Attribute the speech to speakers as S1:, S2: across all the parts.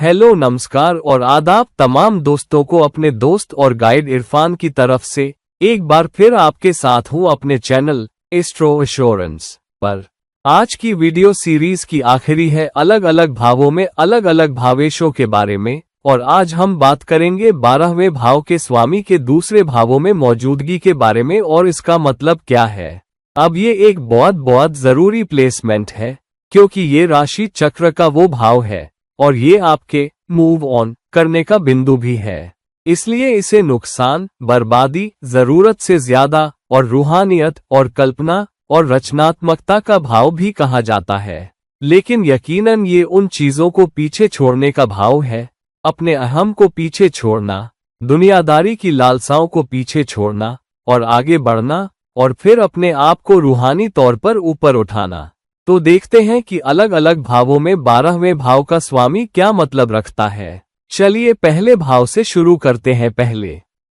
S1: Hello, नमस्कार और आदाब तमाम दोस्तों को। अपने दोस्त और गाइड इरफान की तरफ से एक बार फिर आपके साथ हूं अपने चैनल एस्ट्रो एश्योरेंस पर। आज की वीडियो सीरीज की आखिरी है अलग अलग भावों में अलग अलग भावेशों के बारे में, और आज हम बात करेंगे 12वें भाव के स्वामी के दूसरे भावों में मौजूदगी के बारे में और इसका मतलब क्या है। अब ये एक बहुत जरूरी प्लेसमेंट है क्योंकि ये राशि चक्र का वो भाव है और ये आपके मूव ऑन करने का बिंदु भी है। इसलिए इसे नुकसान, बर्बादी, जरूरत से ज्यादा और रूहानियत और कल्पना और रचनात्मकता का भाव भी कहा जाता है। लेकिन यकीनन ये उन चीजों को पीछे छोड़ने का भाव है, अपने अहम को पीछे छोड़ना, दुनियादारी की लालसाओं को पीछे छोड़ना और आगे बढ़ना और फिर अपने आप को रूहानी तौर पर ऊपर उठाना। तो देखते हैं कि अलग अलग भावों में 12वें भाव का स्वामी क्या मतलब रखता है। चलिए पहले भाव से शुरू करते हैं।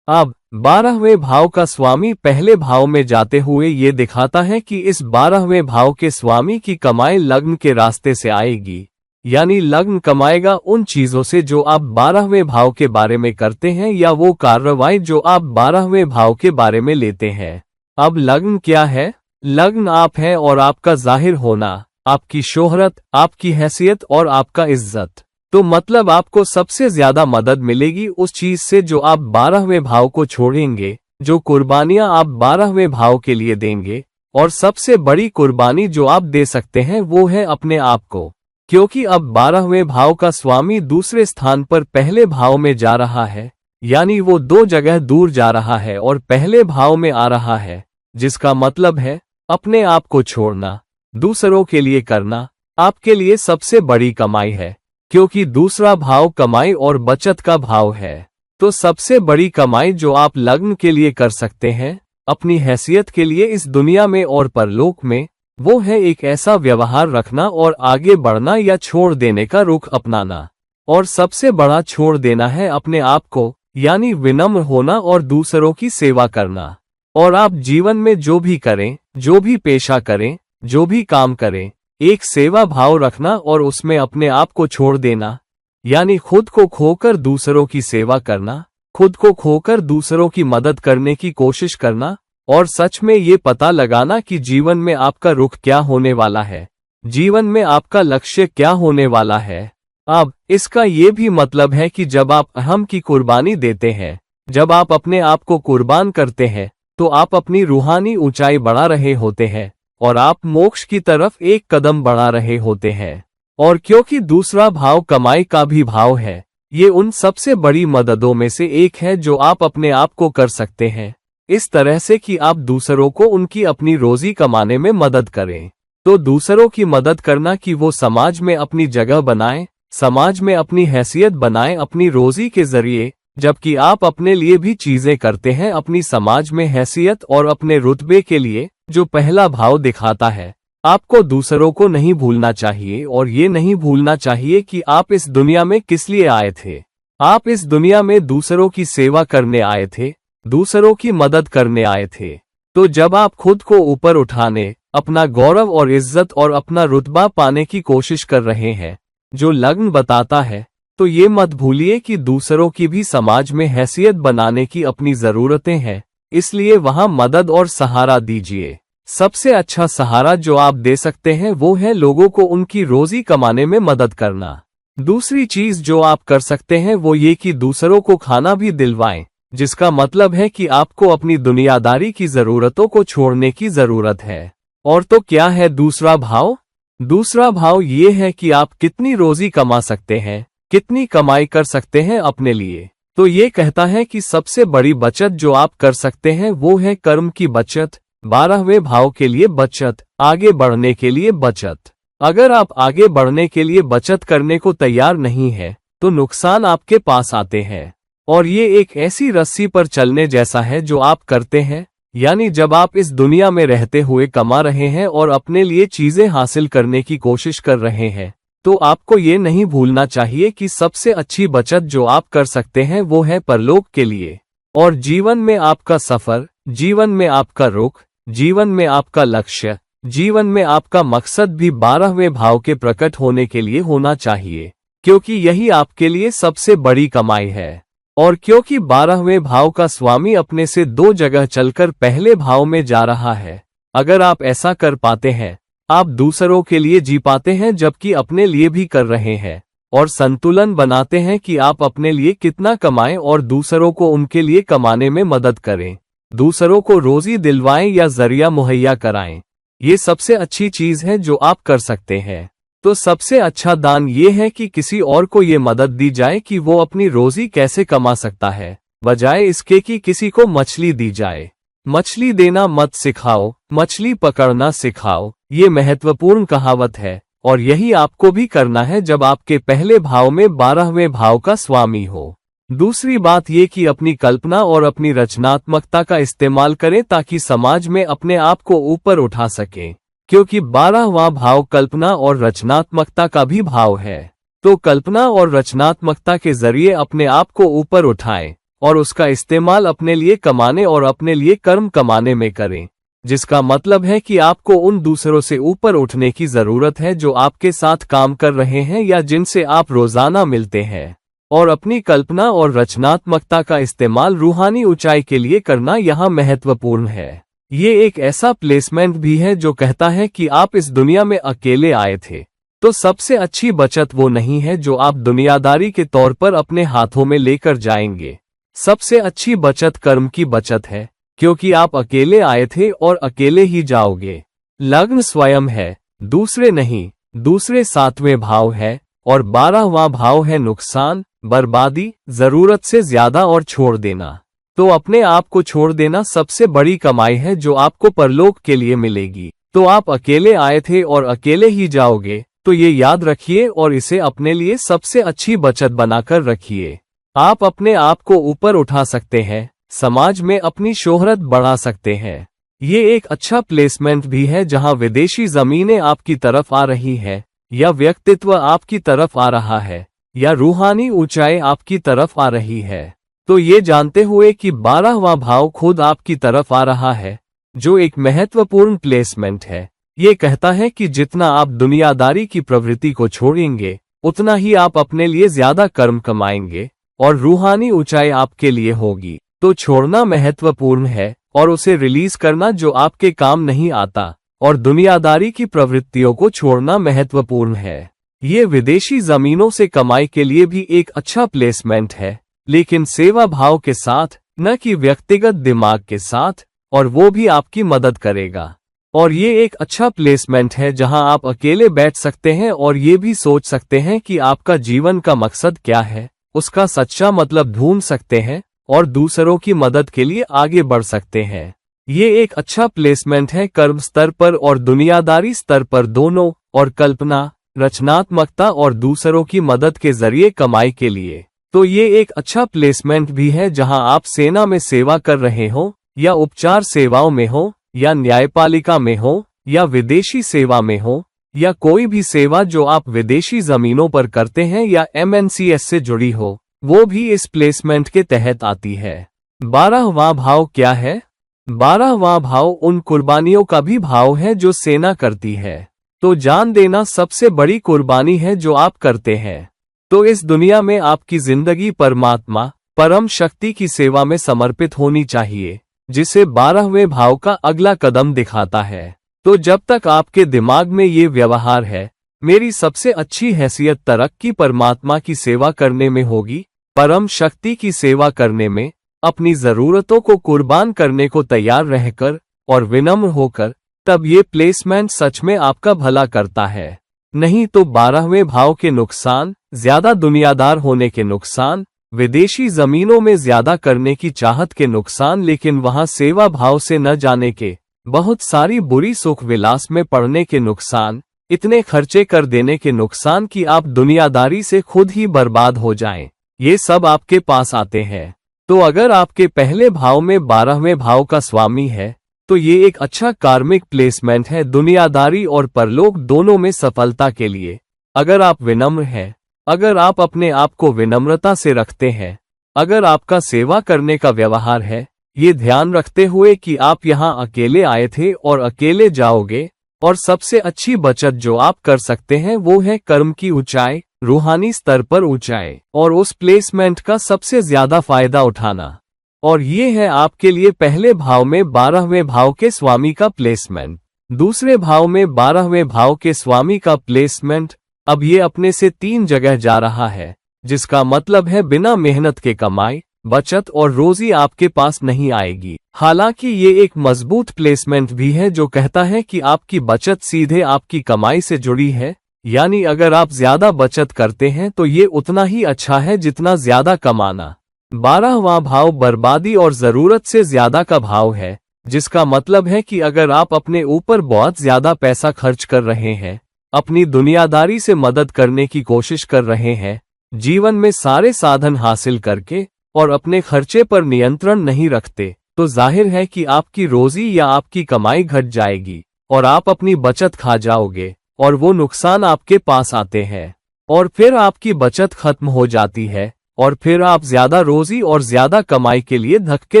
S1: अब 12वें भाव का स्वामी पहले भाव में जाते हुए ये दिखाता है कि इस 12वें भाव के स्वामी की कमाई लग्न के रास्ते से आएगी, यानी लग्न कमाएगा उन चीजों से जो आप 12वें भाव के बारे में करते हैं या वो कार्रवाई जो आप 12वें भाव के बारे में लेते हैं। अब लग्न क्या है? लग्न आप हैं और आपका जाहिर होना, आपकी शोहरत, आपकी हैसियत और आपका इज्जत। तो मतलब आपको सबसे ज्यादा मदद मिलेगी उस चीज से जो आप 12वें भाव को छोड़ेंगे, जो कुर्बानियां आप 12वें भाव के लिए देंगे। और सबसे बड़ी कुर्बानी जो आप दे सकते हैं वो है अपने आप को, क्योंकि अब 12वें भाव का स्वामी दूसरे स्थान पर पहले भाव में जा रहा है, यानी वो 2 जगह दूर जा रहा है और पहले भाव में आ रहा है, जिसका मतलब है अपने आप को छोड़ना, दूसरों के लिए करना आपके लिए सबसे बड़ी कमाई है, क्योंकि दूसरा भाव कमाई और बचत का भाव है। तो सबसे बड़ी कमाई जो आप लग्न के लिए कर सकते हैं, अपनी हैसियत के लिए इस दुनिया में और परलोक में, वो है एक ऐसा व्यवहार रखना और आगे बढ़ना या छोड़ देने का रुख अपनाना। और सबसे बड़ा छोड़ देना है अपने आप को, यानी विनम्र होना और दूसरों की सेवा करना। और आप जीवन में जो भी करें, जो भी पेशा करें, जो भी काम करें, एक सेवा भाव रखना और उसमें अपने आप को छोड़ देना, यानी खुद को खोकर दूसरों की सेवा करना, खुद को खोकर दूसरों की मदद करने की कोशिश करना और सच में ये पता लगाना कि जीवन में आपका रुख क्या होने वाला है, जीवन में आपका लक्ष्य क्या होने वाला है। अब इसका ये भी मतलब है कि जब आप अहम की कुर्बानी देते हैं, जब आप अपने आप को कुर्बान करते हैं, तो आप अपनी रूहानी ऊंचाई बढ़ा रहे होते हैं और आप मोक्ष की तरफ एक कदम बढ़ा रहे होते हैं। और क्योंकि दूसरा भाव कमाई का भी भाव है, ये उन सबसे बड़ी मददों में से एक है जो आप अपने आप को कर सकते हैं, इस तरह से कि आप दूसरों को उनकी अपनी रोजी कमाने में मदद करें। तो दूसरों की मदद करना कि वो समाज में अपनी जगह बनाएं, समाज में अपनी हैसियत बनाएं अपनी रोजी के जरिए, जबकि आप अपने लिए भी चीजें करते हैं अपनी समाज में हैसियत और अपने रुतबे के लिए, जो पहला भाव दिखाता है। आपको दूसरों को नहीं भूलना चाहिए और ये नहीं भूलना चाहिए कि आप इस दुनिया में किस लिए आए थे। आप इस दुनिया में दूसरों की सेवा करने आए थे, दूसरों की मदद करने आए थे। तो जब आप खुद को ऊपर उठाने, अपना गौरव और इज्जत और अपना रुतबा पाने की कोशिश कर रहे हैं, जो लग्न बताता है, तो ये मत भूलिए कि दूसरों की भी समाज में हैसियत बनाने की अपनी जरूरतें हैं, इसलिए वहां मदद और सहारा दीजिए। सबसे अच्छा सहारा जो आप दे सकते हैं वो है लोगों को उनकी रोजी कमाने में मदद करना। दूसरी चीज जो आप कर सकते हैं वो ये कि दूसरों को खाना भी दिलवाएं, जिसका मतलब है कि आपको अपनी दुनियादारी की जरूरतों को छोड़ने की जरूरत है। और तो क्या है दूसरा भाव? दूसरा भाव ये है कि आप कितनी रोजी कमा सकते हैं, कितनी कमाई कर सकते हैं अपने लिए। तो ये कहता है कि सबसे बड़ी बचत जो आप कर सकते हैं वो है कर्म की बचत, 12वें भाव के लिए बचत, आगे बढ़ने के लिए बचत। अगर आप आगे बढ़ने के लिए बचत करने को तैयार नहीं है तो नुकसान आपके पास आते हैं। और ये एक ऐसी रस्सी पर चलने जैसा है जो आप करते हैं, यानी जब आप इस दुनिया में रहते हुए कमा रहे हैं और अपने लिए चीजें हासिल करने की कोशिश कर रहे हैं, तो आपको ये नहीं भूलना चाहिए कि सबसे अच्छी बचत जो आप कर सकते हैं वो है परलोक के लिए। और जीवन में आपका सफर, जीवन में आपका रुख, जीवन में आपका लक्ष्य, जीवन में आपका मकसद भी 12वें भाव के प्रकट होने के लिए होना चाहिए। क्योंकि यही आपके लिए सबसे बड़ी कमाई है। और क्योंकि 12वें भाव का स्वामी अपने से 2 जगह चलकर पहले भाव में जा रहा है, अगर आप ऐसा कर पाते हैं, आप दूसरों के लिए जी पाते हैं जबकि अपने लिए भी कर रहे हैं, और संतुलन बनाते हैं कि आप अपने लिए कितना कमाएं और दूसरों को उनके लिए कमाने में मदद करें, दूसरों को रोजी दिलवाएं या जरिया मुहैया कराएं। ये सबसे अच्छी चीज है जो आप कर सकते हैं। तो सबसे अच्छा दान ये है कि किसी और को ये मदद दी जाए कि वो अपनी रोजी कैसे कमा सकता है, बजाय इसके कि किसी को मछली दी जाए। मछली देना मत सिखाओ, मछली पकड़ना सिखाओ, ये महत्वपूर्ण कहावत है, और यही आपको भी करना है जब आपके पहले भाव में 12वें भाव का स्वामी हो। दूसरी बात ये कि अपनी कल्पना और अपनी रचनात्मकता का इस्तेमाल करें ताकि समाज में अपने आप को ऊपर उठा सकें, क्योंकि 12वां भाव कल्पना और रचनात्मकता का भी भाव है। तो कल्पना और रचनात्मकता के जरिए अपने आप को ऊपर उठाएं और उसका इस्तेमाल अपने लिए कमाने और अपने लिए कर्म कमाने में करें, जिसका मतलब है कि आपको उन दूसरों से ऊपर उठने की जरूरत है जो आपके साथ काम कर रहे हैं या जिनसे आप रोजाना मिलते हैं। और अपनी कल्पना और रचनात्मकता का इस्तेमाल रूहानी ऊंचाई के लिए करना यहाँ महत्वपूर्ण है। ये एक ऐसा प्लेसमेंट भी है जो कहता है कि आप इस दुनिया में अकेले आए थे, तो सबसे अच्छी बचत वो नहीं है जो आप दुनियादारी के तौर पर अपने हाथों में लेकर जाएंगे। सबसे अच्छी बचत कर्म की बचत है, क्योंकि आप अकेले आए थे और अकेले ही जाओगे। लग्न स्वयं है, दूसरे नहीं। दूसरे 7वें भाव है और 12वां भाव है नुकसान, बर्बादी, जरूरत से ज्यादा और छोड़ देना। तो अपने आप को छोड़ देना सबसे बड़ी कमाई है जो आपको परलोक के लिए मिलेगी। तो आप अकेले आए थे और अकेले ही जाओगे, तो ये याद रखिए और इसे अपने लिए सबसे अच्छी बचत बनाकर रखिए। आप अपने आप को ऊपर उठा सकते हैं, समाज में अपनी शोहरत बढ़ा सकते हैं। ये एक अच्छा प्लेसमेंट भी है जहां विदेशी जमीनें आपकी तरफ आ रही है, या व्यक्तित्व आपकी तरफ आ रहा है, या रूहानी ऊंचाई आपकी तरफ आ रही है। तो ये जानते हुए कि 12वां भाव खुद आपकी तरफ आ रहा है, जो एक महत्वपूर्ण प्लेसमेंट है, ये कहता है कि जितना आप दुनियादारी की प्रवृत्ति को छोड़ेंगे, उतना ही आप अपने लिए ज्यादा कर्म कमाएंगे और रूहानी ऊंचाई आपके लिए होगी। तो छोड़ना महत्वपूर्ण है और उसे रिलीज करना जो आपके काम नहीं आता, और दुनियादारी की प्रवृत्तियों को छोड़ना महत्वपूर्ण है। ये विदेशी जमीनों से कमाई के लिए भी एक अच्छा प्लेसमेंट है, लेकिन सेवा भाव के साथ, न कि व्यक्तिगत दिमाग के साथ, और वो भी आपकी मदद करेगा। और ये एक अच्छा प्लेसमेंट है जहां आप अकेले बैठ सकते हैं और ये भी सोच सकते हैं कि आपका जीवन का मकसद क्या है, उसका सच्चा मतलब ढूंढ सकते हैं और दूसरों की मदद के लिए आगे बढ़ सकते हैं। ये एक अच्छा प्लेसमेंट है कर्म स्तर पर और दुनियादारी स्तर पर दोनों, और कल्पना, रचनात्मकता और दूसरों की मदद के जरिए कमाई के लिए। तो ये एक अच्छा प्लेसमेंट भी है जहां आप सेना में सेवा कर रहे हो, या उपचार सेवाओं में हो, या न्यायपालिका में हो, या विदेशी सेवा में हो, या कोई भी सेवा जो आप विदेशी जमीनों पर करते हैं या MNCS से जुड़ी हो, वो भी इस प्लेसमेंट के तहत आती है। 12वां भाव क्या है? 12वां भाव उन कुर्बानियों का भी भाव है जो सेना करती है। तो जान देना सबसे बड़ी कुर्बानी है जो आप करते हैं। तो इस दुनिया में आपकी जिंदगी परमात्मा, परम शक्ति की सेवा में समर्पित होनी चाहिए, जिसे 12वें भाव का अगला कदम दिखाता है। तो जब तक आपके दिमाग में ये व्यवहार है, मेरी सबसे अच्छी हैसियत तरक्की परमात्मा की सेवा करने में होगी, परम शक्ति की सेवा करने में, अपनी जरूरतों को कुर्बान करने को तैयार रहकर और विनम्र होकर, तब ये प्लेसमेंट सच में आपका भला करता है। नहीं तो 12वें भाव के नुकसान, ज्यादा दुनियादार होने के नुकसान, विदेशी जमीनों में ज्यादा करने की चाहत के नुकसान, लेकिन वहां सेवा भाव से न जाने के, बहुत सारी बुरी सुख विलास में पड़ने के नुकसान, इतने खर्चे कर देने के नुकसान कि आप दुनियादारी से खुद ही बर्बाद हो जाएं, ये सब आपके पास आते हैं। तो अगर आपके पहले भाव में 12वें भाव का स्वामी है, तो ये एक अच्छा कार्मिक प्लेसमेंट है दुनियादारी और परलोक दोनों में सफलता के लिए। अगर आप विनम्र हैं, अगर आप अपने आप को विनम्रता से रखते हैं, अगर आपका सेवा करने का व्यवहार है, ये ध्यान रखते हुए कि आप यहाँ अकेले आए थे और अकेले जाओगे, और सबसे अच्छी बचत जो आप कर सकते हैं वो है कर्म की ऊंचाई, रूहानी स्तर पर ऊंचाई और उस प्लेसमेंट का सबसे ज्यादा फायदा उठाना। और ये है आपके लिए पहले भाव में 12वें भाव के स्वामी का प्लेसमेंट, दूसरे भाव में 12वें भाव के स्वामी का प्लेसमेंट। अब ये अपने से 3 जगह जा रहा है, जिसका मतलब है बिना मेहनत के कमाई, बचत और रोजी आपके पास नहीं आएगी। हालांकि ये एक मजबूत प्लेसमेंट भी है जो कहता है कि आपकी बचत सीधे आपकी कमाई से जुड़ी है, यानी अगर आप ज्यादा बचत करते हैं तो ये उतना ही अच्छा है जितना ज्यादा कमाना। 12वां भाव बर्बादी और जरूरत से ज्यादा का भाव है, जिसका मतलब है कि अगर आप अपने ऊपर बहुत ज्यादा पैसा खर्च कर रहे हैं, अपनी दुनियादारी से मदद करने की कोशिश कर रहे हैं, जीवन में सारे साधन हासिल करके और अपने खर्चे पर नियंत्रण नहीं रखते, तो जाहिर है कि आपकी रोजी या आपकी कमाई घट जाएगी और आप अपनी बचत खा जाओगे और वो नुकसान आपके पास आते हैं और फिर आपकी बचत खत्म हो जाती है और फिर आप ज्यादा रोजी और ज्यादा कमाई के लिए धक्के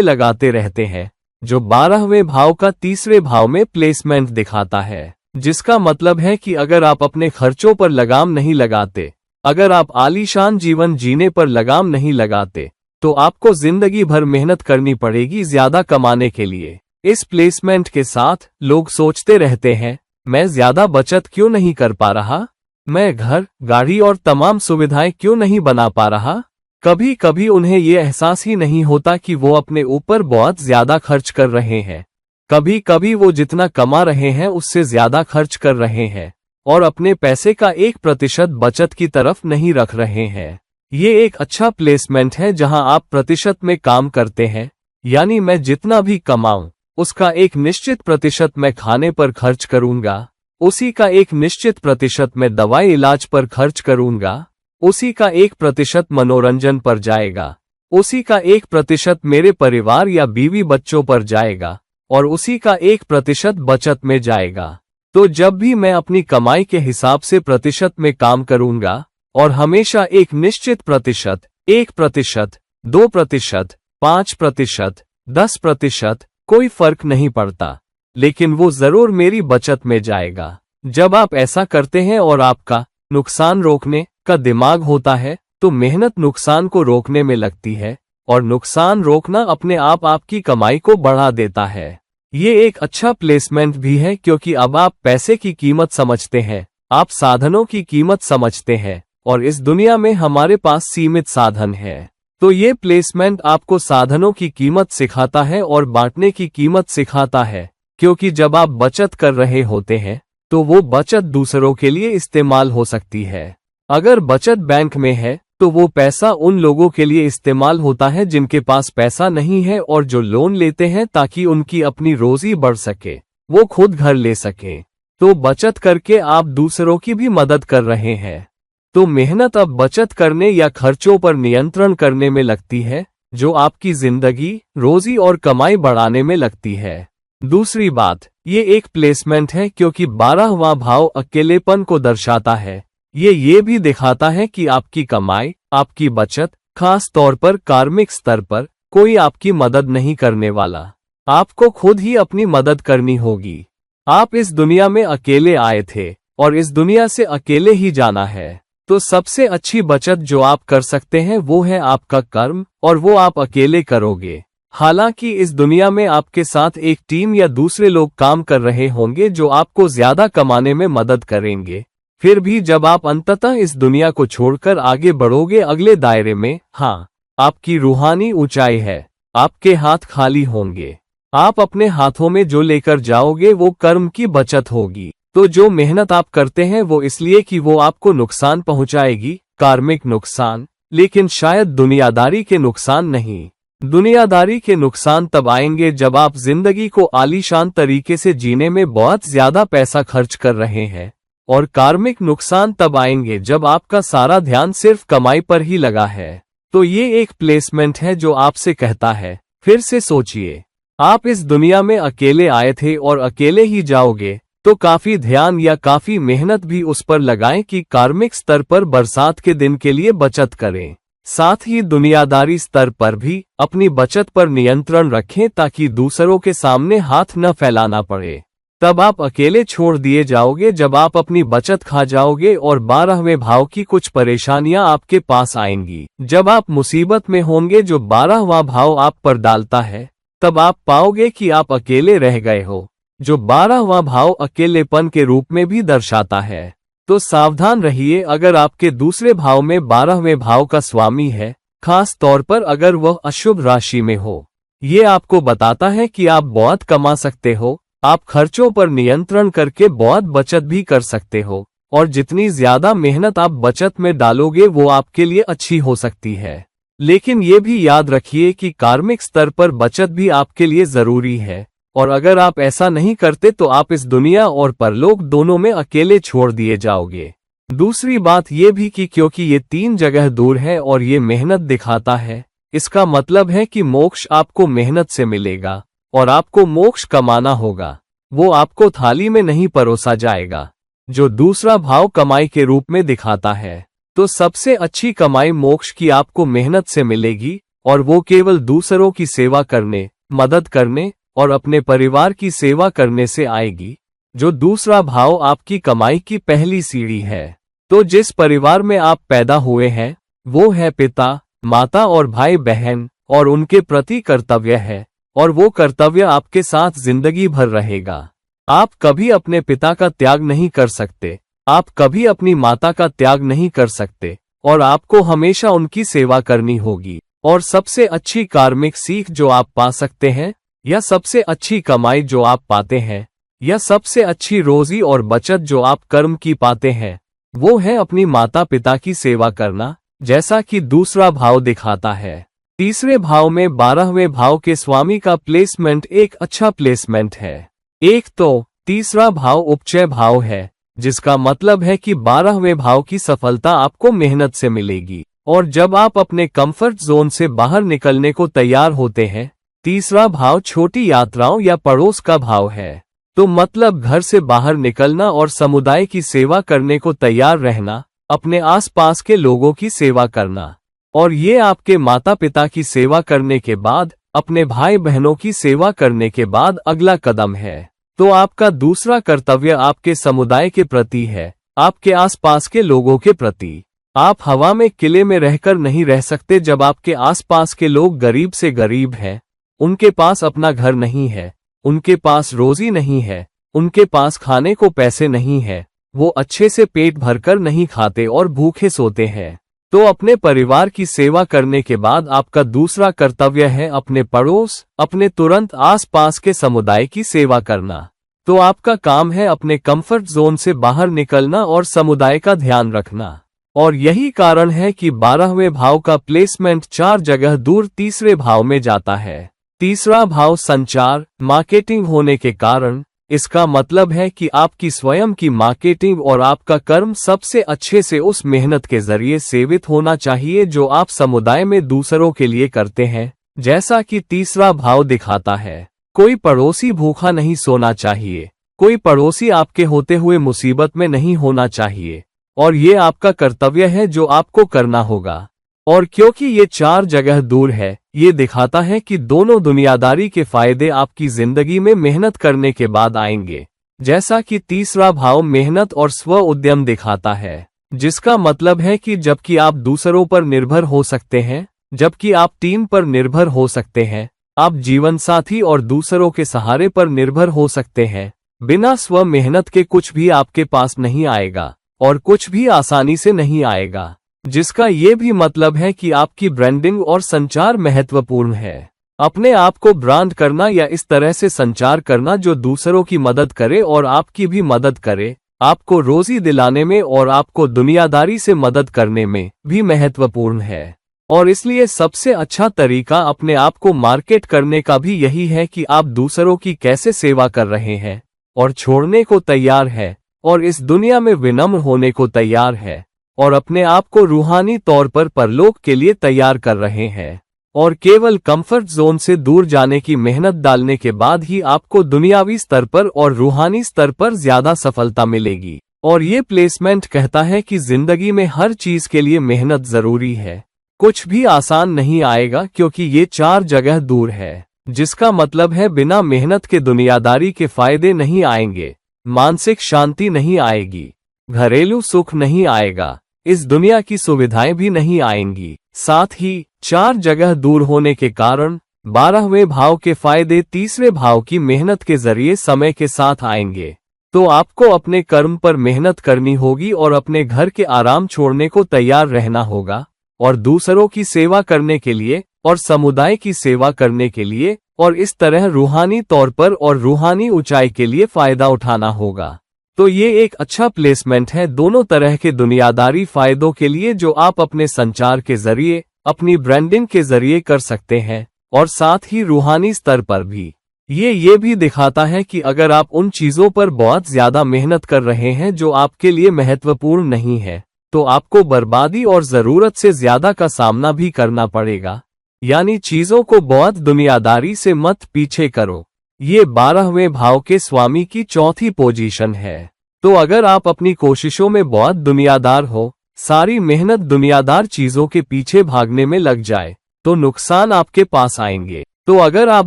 S1: लगाते रहते हैं, जो 12वें भाव का तीसरे भाव में प्लेसमेंट दिखाता है। जिसका मतलब है कि अगर आप अपने खर्चों पर लगाम नहीं लगाते, अगर आप आलीशान जीवन जीने पर लगाम नहीं लगाते, तो आपको जिंदगी भर मेहनत करनी पड़ेगी ज्यादा कमाने के लिए। इस प्लेसमेंट के साथ लोग सोचते रहते हैं, मैं ज्यादा बचत क्यों नहीं कर पा रहा, मैं घर, गाड़ी और तमाम सुविधाएं क्यों नहीं बना पा रहा। कभी कभी उन्हें ये एहसास ही नहीं होता कि वो अपने ऊपर बहुत ज्यादा खर्च कर रहे हैं। कभी कभी वो जितना कमा रहे हैं उससे ज्यादा खर्च कर रहे हैं और अपने पैसे का 1% बचत की तरफ नहीं रख रहे हैं। ये एक अच्छा प्लेसमेंट है जहां आप प्रतिशत में काम करते हैं, यानी मैं जितना भी कमाऊं उसका एक निश्चित प्रतिशत मैं खाने पर खर्च करूंगा, उसी का एक निश्चित प्रतिशत मैं दवाई इलाज पर खर्च करूंगा, उसी का 1% मनोरंजन पर जाएगा, उसी का 1% मेरे परिवार या बीवी बच्चों पर जाएगा और उसी का 1% बचत में जाएगा। तो जब भी मैं अपनी कमाई के हिसाब से प्रतिशत में काम करूंगा और हमेशा एक निश्चित प्रतिशत, 1%, 2%, 5%, 10%, कोई फर्क नहीं पड़ता, लेकिन वो जरूर मेरी बचत में जाएगा। जब आप ऐसा करते हैं और आपका नुकसान रोकने का दिमाग होता है, तो मेहनत नुकसान को रोकने में लगती है और नुकसान रोकना अपने आप आपकी कमाई को बढ़ा देता है। ये एक अच्छा प्लेसमेंट भी है क्योंकि अब आप पैसे की कीमत समझते हैं, आप साधनों की कीमत समझते हैं और इस दुनिया में हमारे पास सीमित साधन है। तो ये प्लेसमेंट आपको साधनों की कीमत सिखाता है और बांटने की कीमत सिखाता है, क्योंकि जब आप बचत कर रहे होते हैं तो वो बचत दूसरों के लिए इस्तेमाल हो सकती है। अगर बचत बैंक में है तो वो पैसा उन लोगों के लिए इस्तेमाल होता है जिनके पास पैसा नहीं है और जो लोन लेते हैं ताकि उनकी अपनी रोजी बढ़ सके, वो खुद घर ले सके। तो बचत करके आप दूसरों की भी मदद कर रहे हैं। तो मेहनत अब बचत करने या खर्चों पर नियंत्रण करने में लगती है, जो आपकी जिंदगी, रोजी और कमाई बढ़ाने में लगती है। दूसरी बात, ये एक प्लेसमेंट है क्योंकि 12वां भाव अकेलेपन को दर्शाता है। ये भी दिखाता है कि आपकी कमाई, आपकी बचत, खास तौर पर कार्मिक स्तर पर, कोई आपकी मदद नहीं करने वाला। आपको खुद ही अपनी मदद करनी होगी। आप इस दुनिया में अकेले आए थे और इस दुनिया से अकेले ही जाना है। तो सबसे अच्छी बचत जो आप कर सकते हैं वो है आपका कर्म, और वो आप अकेले करोगे। हालांकि इस दुनिया में आपके साथ एक टीम या दूसरे लोग काम कर रहे होंगे जो आपको ज्यादा कमाने में मदद करेंगे, फिर भी जब आप अंततः इस दुनिया को छोड़कर आगे बढ़ोगे अगले दायरे में, हाँ, आपकी रूहानी ऊंचाई है, आपके हाथ खाली होंगे। आप अपने हाथों में जो लेकर जाओगे वो कर्म की बचत होगी। तो जो मेहनत आप करते हैं वो इसलिए कि वो आपको नुकसान पहुंचाएगी, कार्मिक नुकसान, लेकिन शायद दुनियादारी के नुकसान नहीं। दुनियादारी के नुकसान तब आएंगे जब आप जिंदगी को आलीशान तरीके से जीने में बहुत ज्यादा पैसा खर्च कर रहे हैं, और कार्मिक नुकसान तब आएंगे जब आपका सारा ध्यान सिर्फ कमाई पर ही लगा है। तो ये एक प्लेसमेंट है जो आपसे कहता है, फिर से सोचिए, आप इस दुनिया में अकेले आए थे और अकेले ही जाओगे, तो काफी ध्यान या काफी मेहनत भी उस पर लगाएं कि कार्मिक स्तर पर बरसात के दिन के लिए बचत करें। साथ ही दुनियादारी स्तर पर भी अपनी बचत पर नियंत्रण रखें ताकि दूसरों के सामने हाथ न फैलाना पड़े। तब आप अकेले छोड़ दिए जाओगे जब आप अपनी बचत खा जाओगे और 12वें भाव की कुछ परेशानियां आपके पास आएंगी। जब आप मुसीबत में होंगे जो 12वां भाव आप पर डालता है, तब आप पाओगे कि आप अकेले रह गए हो, जो 12वां भाव अकेलेपन के रूप में भी दर्शाता है। तो सावधान रहिए अगर आपके दूसरे भाव में 12वें भाव का स्वामी है, खास तौर पर अगर वह अशुभ राशि में हो। ये आपको बताता है कि आप बहुत कमा सकते हो, आप खर्चों पर नियंत्रण करके बहुत बचत भी कर सकते हो, और जितनी ज्यादा मेहनत आप बचत में डालोगे वो आपके लिए अच्छी हो सकती है। लेकिन ये भी याद रखिए कि कार्मिक स्तर पर बचत भी आपके लिए जरूरी है, और अगर आप ऐसा नहीं करते तो आप इस दुनिया और परलोक दोनों में अकेले छोड़ दिए जाओगे। दूसरी बात ये भी कि क्योंकि ये 3 जगह दूर है और ये मेहनत दिखाता है, इसका मतलब है कि मोक्ष आपको मेहनत से मिलेगा, और आपको मोक्ष कमाना होगा। वो आपको थाली में नहीं परोसा जाएगा, जो दूसरा भाव कमाई के रूप में दिखाता है। तो सबसे अच्छी कमाई मोक्ष की आपको मेहनत से मिलेगी, और वो केवल दूसरों की सेवा करने, मदद करने और अपने परिवार की सेवा करने से आएगी, जो दूसरा भाव आपकी कमाई की पहली सीढ़ी है। तो जिस परिवार में आप पैदा हुए हैं, वो है पिता, माता और भाई बहन, और उनके प्रति कर्तव्य है, और वो कर्तव्य आपके साथ जिंदगी भर रहेगा। आप कभी अपने पिता का त्याग नहीं कर सकते, आप कभी अपनी माता का त्याग नहीं कर सकते, और आपको हमेशा उनकी सेवा करनी होगी। और सबसे अच्छी कार्मिक सीख जो आप पा सकते हैं, या सबसे अच्छी कमाई जो आप पाते हैं, या सबसे अच्छी रोजी और बचत जो आप कर्म की पाते हैं, वो है अपनी माता पिता की सेवा करना, जैसा कि दूसरा भाव दिखाता है। तीसरे भाव में 12वें भाव के स्वामी का प्लेसमेंट एक अच्छा प्लेसमेंट है। एक तो तीसरा भाव उपचय भाव है, जिसका मतलब है कि 12वें भाव की सफलता आपको मेहनत से मिलेगी। और जब आप अपने कंफर्ट जोन से बाहर निकलने को तैयार होते हैं, तीसरा भाव छोटी यात्राओं या पड़ोस का भाव है। तो मतलब घर से बाहर निकलना और समुदाय की सेवा करने को तैयार रहना, अपने आसपास के लोगों की सेवा करना। और ये आपके माता पिता की सेवा करने के बाद, अपने भाई बहनों की सेवा करने के बाद अगला कदम है। तो आपका दूसरा कर्तव्य आपके समुदाय के प्रति है, आपके आसपास के लोगों के प्रति। आप हवा में किले में रहकर नहीं रह सकते जब आपके आसपास के लोग गरीब से गरीब हैं, उनके पास अपना घर नहीं है, उनके पास रोजी नहीं है, उनके पास खाने को पैसे नहीं है, वो अच्छे से पेट भरकर नहीं खाते और भूखे सोते हैं। तो अपने परिवार की सेवा करने के बाद आपका दूसरा कर्तव्य है अपने पड़ोस, अपने तुरंत आसपास के समुदाय की सेवा करना। तो आपका काम है अपने कंफर्ट जोन से बाहर निकलना और समुदाय का ध्यान रखना। और यही कारण है कि 12वें भाव का प्लेसमेंट 4 जगह दूर तीसरे भाव में जाता है। तीसरा भाव संचार, मार्केटिंग होने के कारण, इसका मतलब है कि आपकी स्वयं की मार्केटिंग और आपका कर्म सबसे अच्छे से उस मेहनत के जरिए सेवित होना चाहिए जो आप समुदाय में दूसरों के लिए करते हैं, जैसा कि तीसरा भाव दिखाता है। कोई पड़ोसी भूखा नहीं सोना चाहिए, कोई पड़ोसी आपके होते हुए मुसीबत में नहीं होना चाहिए, और ये आपका कर्तव्य है जो आपको करना होगा। और क्योंकि ये 4 जगह दूर है, ये दिखाता है कि दोनों दुनियादारी के फायदे आपकी जिंदगी में मेहनत करने के बाद आएंगे, जैसा कि तीसरा भाव मेहनत और स्व उद्यम दिखाता है, जिसका मतलब है कि जबकि आप दूसरों पर निर्भर हो सकते हैं, जबकि आप टीम पर निर्भर हो सकते हैं, आप जीवन साथी और दूसरों के सहारे पर निर्भर हो सकते हैं, बिना स्व मेहनत के कुछ भी आपके पास नहीं आएगा, और कुछ भी आसानी से नहीं आएगा। जिसका ये भी मतलब है कि आपकी ब्रांडिंग और संचार महत्वपूर्ण है। अपने आप को ब्रांड करना या इस तरह से संचार करना जो दूसरों की मदद करे और आपकी भी मदद करे, आपको रोजी दिलाने में और आपको दुनियादारी से मदद करने में भी महत्वपूर्ण है। और इसलिए सबसे अच्छा तरीका अपने आप को मार्केट करने का भी यही है कि आप दूसरों की कैसे सेवा कर रहे हैं, और छोड़ने को तैयार है, और इस दुनिया में विनम्र होने को तैयार है, और अपने आप को रूहानी तौर पर परलोक के लिए तैयार कर रहे हैं। और केवल कंफर्ट जोन से दूर जाने की मेहनत डालने के बाद ही आपको दुनियावी स्तर पर और रूहानी स्तर पर ज्यादा सफलता मिलेगी। और ये प्लेसमेंट कहता है कि जिंदगी में हर चीज के लिए मेहनत जरूरी है, कुछ भी आसान नहीं आएगा क्योंकि ये 4 जगह दूर है। जिसका मतलब है बिना मेहनत के दुनियादारी के फायदे नहीं आएंगे, मानसिक शांति नहीं आएगी, घरेलू सुख नहीं आएगा, इस दुनिया की सुविधाएं भी नहीं आएंगी। साथ ही 4 जगह दूर होने के कारण 12वें भाव के फायदे 3रे भाव की मेहनत के जरिए समय के साथ आएंगे। तो आपको अपने कर्म पर मेहनत करनी होगी और अपने घर के आराम छोड़ने को तैयार रहना होगा और दूसरों की सेवा करने के लिए और समुदाय की सेवा करने के लिए और इस तरह रूहानी तौर पर और रूहानी ऊंचाई के लिए फायदा उठाना होगा। तो ये एक अच्छा प्लेसमेंट है दोनों तरह के दुनियादारी फायदों के लिए जो आप अपने संचार के जरिए, अपनी ब्रांडिंग के जरिए कर सकते हैं और साथ ही रूहानी स्तर पर भी। ये भी दिखाता है कि अगर आप उन चीजों पर बहुत ज्यादा मेहनत कर रहे हैं जो आपके लिए महत्वपूर्ण नहीं है, तो आपको बर्बादी और जरूरत से ज्यादा का सामना भी करना पड़ेगा। यानी चीजों को बहुत दुनियादारी से मत पीछे करो। ये 12वें भाव के स्वामी की चौथी पोजीशन है। तो अगर आप अपनी कोशिशों में बहुत दुनियादार हो, सारी मेहनत दुनियादार चीजों के पीछे भागने में लग जाए, तो नुकसान आपके पास आएंगे। तो अगर आप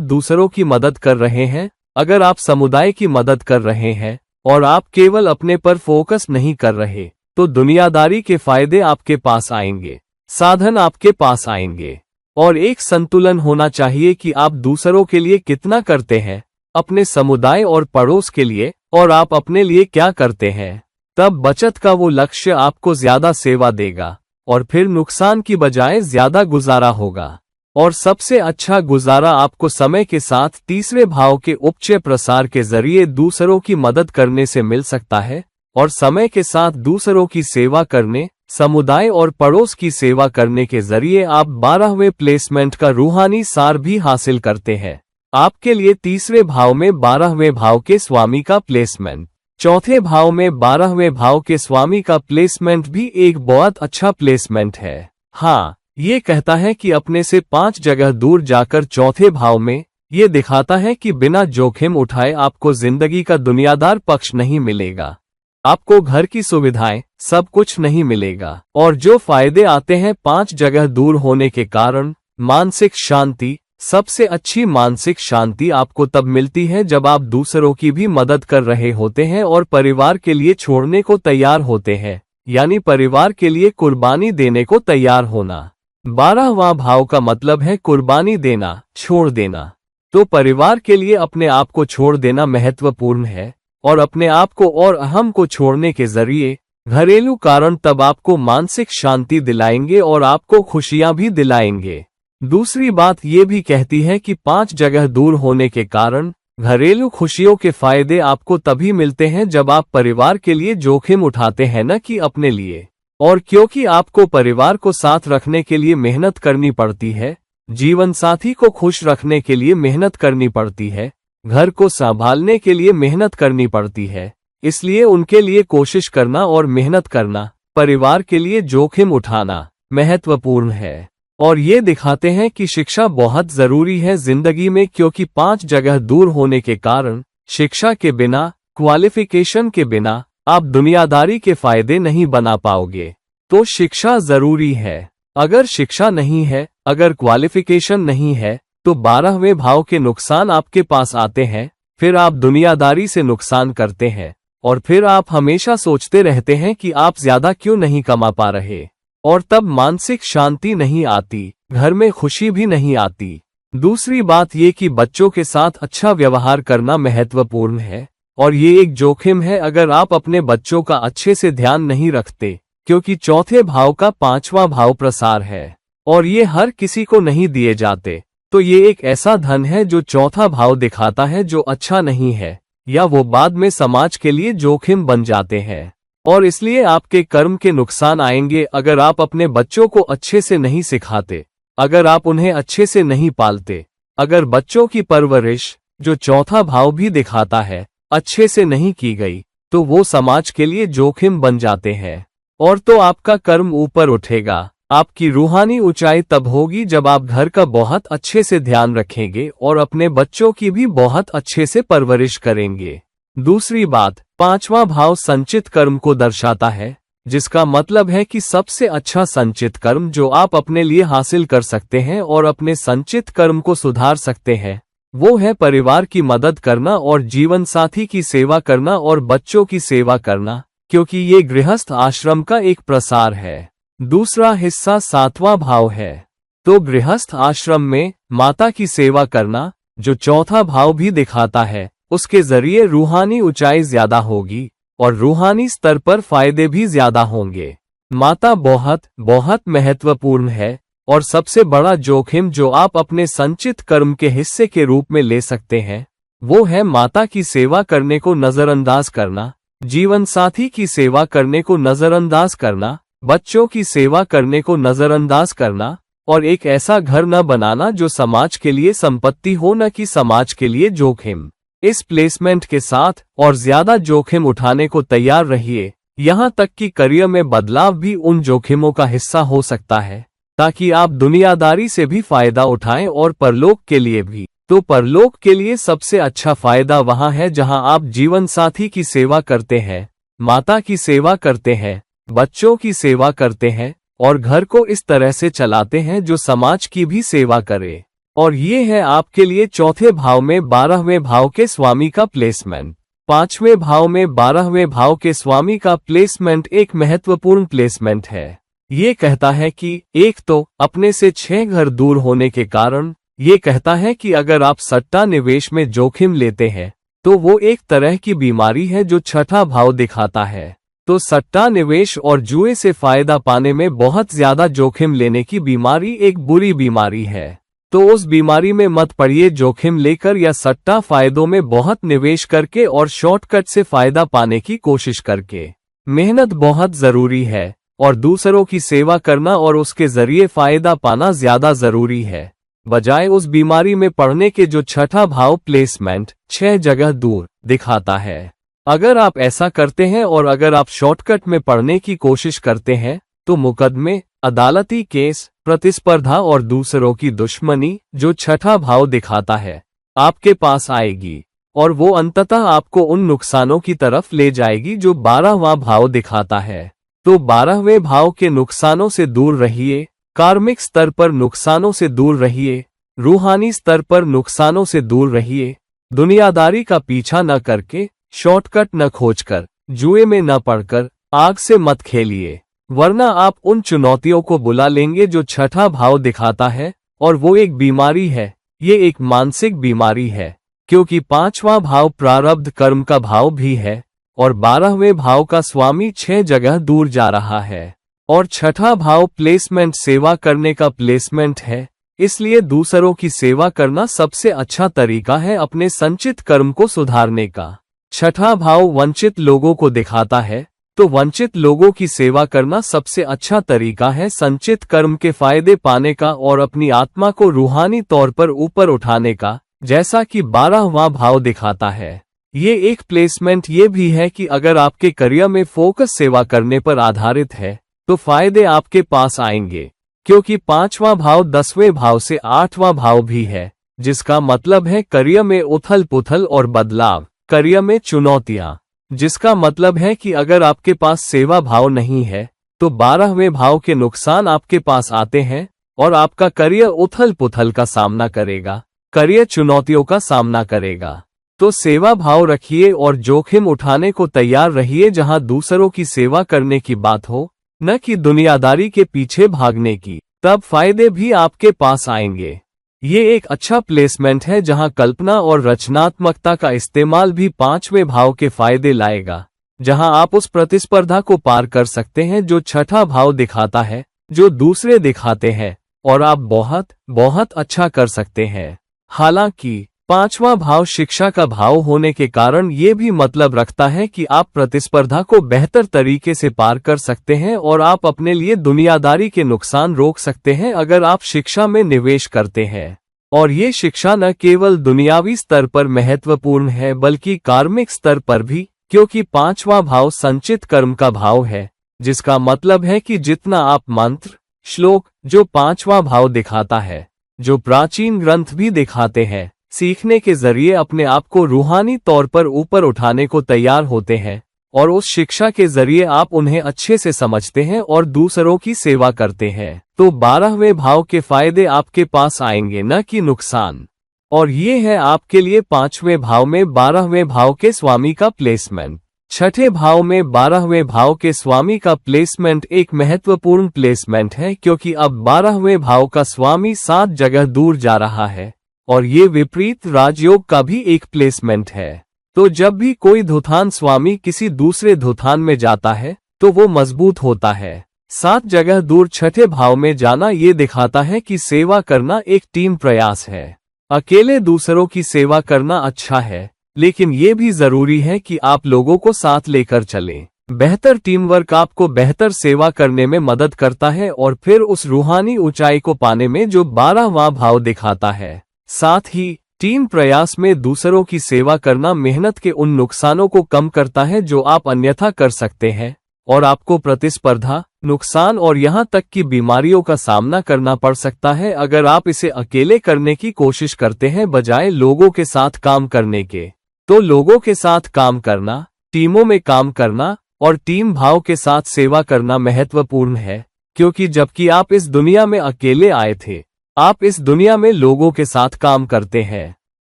S1: दूसरों की मदद कर रहे हैं, अगर आप समुदाय की मदद कर रहे हैं और आप केवल अपने पर फोकस नहीं कर रहे, तो दुनियादारी के फायदे आपके पास आएंगे, साधन आपके पास आएंगे। और एक संतुलन होना चाहिए कि आप दूसरों के लिए कितना करते हैं, अपने समुदाय और पड़ोस के लिए, और आप अपने लिए क्या करते हैं। तब बचत का वो लक्ष्य आपको ज्यादा सेवा देगा और फिर नुकसान की बजाय ज्यादा गुजारा होगा। और सबसे अच्छा गुजारा आपको समय के साथ 3रे भाव के उपचय प्रसार के जरिए दूसरों की मदद करने से मिल सकता है और समय के साथ दूसरों की सेवा करने, समुदाय और पड़ोस की सेवा करने के जरिए आप 12वें प्लेसमेंट का रूहानी सार भी हासिल करते हैं। आपके लिए 3रे भाव में 12वें भाव के स्वामी का प्लेसमेंट, चौथे भाव में 12वें भाव के स्वामी का प्लेसमेंट भी एक बहुत अच्छा प्लेसमेंट है। हाँ, ये कहता है कि अपने से 5 जगह दूर जाकर चौथे भाव में, ये दिखाता है कि बिना जोखिम उठाए आपको जिंदगी का दुनियादार पक्ष नहीं मिलेगा। आपको घर की सुविधाएं, सब कुछ नहीं मिलेगा। और जो फायदे आते हैं 5 जगह दूर होने के कारण, मानसिक शांति, सबसे अच्छी मानसिक शांति आपको तब मिलती है जब आप दूसरों की भी मदद कर रहे होते हैं और परिवार के लिए छोड़ने को तैयार होते हैं, यानी परिवार के लिए कुर्बानी देने को तैयार होना। 12वां भाव का मतलब है कुर्बानी देना, छोड़ देना। तो परिवार के लिए अपने आप को छोड़ देना महत्वपूर्ण है और अपने आप को और अहम को छोड़ने के जरिए घरेलू कारण तब आपको मानसिक शांति दिलाएंगे और आपको खुशियां भी दिलाएंगे। दूसरी बात ये भी कहती है कि 5 जगह दूर होने के कारण घरेलू खुशियों के फायदे आपको तभी मिलते हैं जब आप परिवार के लिए जोखिम उठाते हैं, न कि अपने लिए। और क्योंकि आपको परिवार को साथ रखने के लिए मेहनत करनी पड़ती है, जीवन साथी को खुश रखने के लिए मेहनत करनी पड़ती है, घर को संभालने के लिए मेहनत करनी पड़ती है, इसलिए उनके लिए कोशिश करना और मेहनत करना, परिवार के लिए जोखिम उठाना महत्वपूर्ण है। और ये दिखाते हैं कि शिक्षा बहुत जरूरी है जिंदगी में, क्योंकि 5 जगह दूर होने के कारण शिक्षा के बिना, क्वालिफिकेशन के बिना आप दुनियादारी के फायदे नहीं बना पाओगे। तो शिक्षा जरूरी है। अगर शिक्षा नहीं है, अगर क्वालिफिकेशन नहीं है, तो 12वें भाव के नुकसान आपके पास आते हैं, फिर आप दुनियादारी से नुकसान करते हैं और फिर आप हमेशा सोचते रहते हैं कि आप ज्यादा क्यों नहीं कमा पा रहे, और तब मानसिक शांति नहीं आती, घर में खुशी भी नहीं आती। दूसरी बात ये कि बच्चों के साथ अच्छा व्यवहार करना महत्वपूर्ण है और ये एक जोखिम है अगर आप अपने बच्चों का अच्छे से ध्यान नहीं रखते, क्योंकि चौथे भाव का 5वां भाव प्रसार है और ये हर किसी को नहीं दिए जाते। तो ये एक ऐसा धन है जो चौथा भाव दिखाता है जो अच्छा नहीं है, या वो बाद में समाज के लिए जोखिम बन जाते हैं और इसलिए आपके कर्म के नुकसान आएंगे अगर आप अपने बच्चों को अच्छे से नहीं सिखाते, अगर आप उन्हें अच्छे से नहीं पालते, अगर बच्चों की परवरिश, जो चौथा भाव भी दिखाता है, अच्छे से नहीं की गई, तो वो समाज के लिए जोखिम बन जाते हैं। और तो आपका कर्म ऊपर उठेगा, आपकी रूहानी ऊंचाई तब होगी जब आप घर का बहुत अच्छे से ध्यान रखेंगे और अपने बच्चों की भी बहुत अच्छे से परवरिश करेंगे। दूसरी बात, 5वां भाव संचित कर्म को दर्शाता है, जिसका मतलब है कि सबसे अच्छा संचित कर्म जो आप अपने लिए हासिल कर सकते हैं और अपने संचित कर्म को सुधार सकते हैं, वो है परिवार की मदद करना और जीवन साथी की सेवा करना और बच्चों की सेवा करना, क्योंकि ये गृहस्थ आश्रम का एक प्रसार है। दूसरा हिस्सा 7वां भाव है। तो गृहस्थ आश्रम में माता की सेवा करना, जो चौथा भाव भी दिखाता है, उसके जरिए रूहानी ऊंचाई ज्यादा होगी और रूहानी स्तर पर फायदे भी ज्यादा होंगे। माता बहुत बहुत महत्वपूर्ण है और सबसे बड़ा जोखिम जो आप अपने संचित कर्म के हिस्से के रूप में ले सकते हैं, वो है माता की सेवा करने को नजरअंदाज करना, जीवन साथी की सेवा करने को नजरअंदाज करना, बच्चों की सेवा करने को नजरअंदाज करना और एक ऐसा घर न बनाना जो समाज के लिए संपत्ति हो, न कि समाज के लिए जोखिम। इस प्लेसमेंट के साथ और ज्यादा जोखिम उठाने को तैयार रहिए, यहाँ तक कि करियर में बदलाव भी उन जोखिमों का हिस्सा हो सकता है, ताकि आप दुनियादारी से भी फायदा उठाएं और परलोक के लिए भी। तो परलोक के लिए सबसे अच्छा फायदा वहां है जहां आप जीवन साथी की सेवा करते हैं, माता की सेवा करते हैं, बच्चों की सेवा करते हैं और घर को इस तरह से चलाते हैं जो समाज की भी सेवा करे। और ये है आपके लिए चौथे भाव में 12वें भाव के स्वामी का प्लेसमेंट। 5वें भाव में 12वें भाव के स्वामी का प्लेसमेंट एक महत्वपूर्ण प्लेसमेंट है। ये कहता है कि एक तो अपने से 6 घर दूर होने के कारण ये कहता है कि अगर आप सट्टा निवेश में जोखिम लेते हैं तो वो एक तरह की बीमारी है जो छठा भाव दिखाता है। तो सट्टा निवेश और जुए से फायदा पाने में बहुत ज्यादा जोखिम लेने की बीमारी एक बुरी बीमारी है। तो उस बीमारी में मत पड़िए, जोखिम लेकर या सट्टा फायदों में बहुत निवेश करके और शॉर्टकट से फायदा पाने की कोशिश करके। मेहनत बहुत जरूरी है और दूसरों की सेवा करना और उसके जरिए फायदा पाना ज्यादा जरूरी है, बजाय उस बीमारी में पड़ने के जो छठा भाव प्लेसमेंट 6 जगह दूर दिखाता है। अगर आप ऐसा करते हैं और अगर आप शॉर्टकट में पड़ने की कोशिश करते हैं तो मुकदमे, अदालती केस, प्रतिस्पर्धा और दूसरों की दुश्मनी जो छठा भाव दिखाता है आपके पास आएगी और वो अंततः आपको उन नुकसानों की तरफ ले जाएगी जो 12वां भाव दिखाता है। तो 12वें भाव के नुकसानों से दूर रहिए, कार्मिक स्तर पर नुकसानों से दूर रहिए, रूहानी स्तर पर नुकसानों से दूर रहिए, दुनियादारी का पीछा न करके, शॉर्टकट न खोजकर, जुए में न पड़कर आग से मत खेलिए, वरना आप उन चुनौतियों को बुला लेंगे जो छठा भाव दिखाता है और वो एक बीमारी है। ये एक मानसिक बीमारी है, क्योंकि 5वां भाव प्रारब्ध कर्म का भाव भी है और 12वें भाव का स्वामी 6 जगह दूर जा रहा है और छठा भाव प्लेसमेंट सेवा करने का प्लेसमेंट है। इसलिए दूसरों की सेवा करना सबसे अच्छा तरीका है अपने संचित कर्म को सुधारने का। छठा भाव वंचित लोगों को दिखाता है, तो वंचित लोगों की सेवा करना सबसे अच्छा तरीका है संचित कर्म के फायदे पाने का और अपनी आत्मा को रूहानी तौर पर ऊपर उठाने का, जैसा कि 12वां भाव दिखाता है। ये एक प्लेसमेंट ये भी है कि अगर आपके करियर में फोकस सेवा करने पर आधारित है तो फायदे आपके पास आएंगे, क्योंकि 5वां भाव 10वें भाव से 8वां भाव भी है, जिसका मतलब है करियर में उथल पुथल और बदलाव, करियर में चुनौतियां, जिसका मतलब है कि अगर आपके पास सेवा भाव नहीं है तो 12वें भाव के नुकसान आपके पास आते हैं और आपका करियर उथल पुथल का सामना करेगा, करियर चुनौतियों का सामना करेगा। तो सेवा भाव रखिए और जोखिम उठाने को तैयार रहिए जहां दूसरों की सेवा करने की बात हो, न कि दुनियादारी के पीछे भागने की, तब फायदे भी आपके पास आएंगे। ये एक अच्छा प्लेसमेंट है जहां कल्पना और रचनात्मकता का इस्तेमाल भी 5वें भाव के फायदे लाएगा, जहां आप उस प्रतिस्पर्धा को पार कर सकते हैं जो छठा भाव दिखाता है, जो दूसरे दिखाते हैं, और आप बहुत बहुत अच्छा कर सकते हैं। हालांकि 5वां भाव शिक्षा का भाव होने के कारण ये भी मतलब रखता है कि आप प्रतिस्पर्धा को बेहतर तरीके से पार कर सकते हैं और आप अपने लिए दुनियादारी के नुकसान रोक सकते हैं अगर आप शिक्षा में निवेश करते हैं। और ये शिक्षा न केवल दुनियावी स्तर पर महत्वपूर्ण है बल्कि कार्मिक स्तर पर भी, क्योंकि 5वां भाव संचित कर्म का भाव है, जिसका मतलब है कि जितना आप मंत्र, श्लोक, जो 5वां भाव दिखाता है, जो प्राचीन ग्रंथ भी दिखाते हैं, सीखने के जरिए अपने आप को रूहानी तौर पर ऊपर उठाने को तैयार होते हैं और उस शिक्षा के जरिए आप उन्हें अच्छे से समझते हैं और दूसरों की सेवा करते हैं, तो 12वें भाव के फायदे आपके पास आएंगे, न कि नुकसान। और ये है आपके लिए 5वें भाव में 12वें भाव के स्वामी का प्लेसमेंट। छठे भाव में 12वें भाव के स्वामी का प्लेसमेंट एक महत्वपूर्ण प्लेसमेंट है, क्योंकि अब 12वें भाव का स्वामी 7 जगह दूर जा रहा है और ये विपरीत राजयोग का भी एक प्लेसमेंट है। तो जब भी कोई धुतान स्वामी किसी दूसरे धुतान में जाता है तो वो मजबूत होता है। 7 जगह दूर छठे भाव में जाना ये दिखाता है कि सेवा करना एक टीम प्रयास है। अकेले दूसरों की सेवा करना अच्छा है, लेकिन ये भी जरूरी है कि आप लोगों को साथ लेकर चलें। बेहतर टीम वर्क आपको बेहतर सेवा करने में मदद करता है और फिर उस रूहानी ऊंचाई को पाने में जो 12वां भाव दिखाता है। साथ ही टीम प्रयास में दूसरों की सेवा करना मेहनत के उन नुकसानों को कम करता है जो आप अन्यथा कर सकते हैं और आपको प्रतिस्पर्धा, नुकसान और यहां तक कि बीमारियों का सामना करना पड़ सकता है अगर आप इसे अकेले करने की कोशिश करते हैं बजाय लोगों के साथ काम करने के। तो लोगों के साथ काम करना, टीमों में काम करना और टीम भाव के साथ सेवा करना महत्वपूर्ण है, क्योंकि जबकि आप इस दुनिया में अकेले आए थे, आप इस दुनिया में लोगों के साथ काम करते हैं।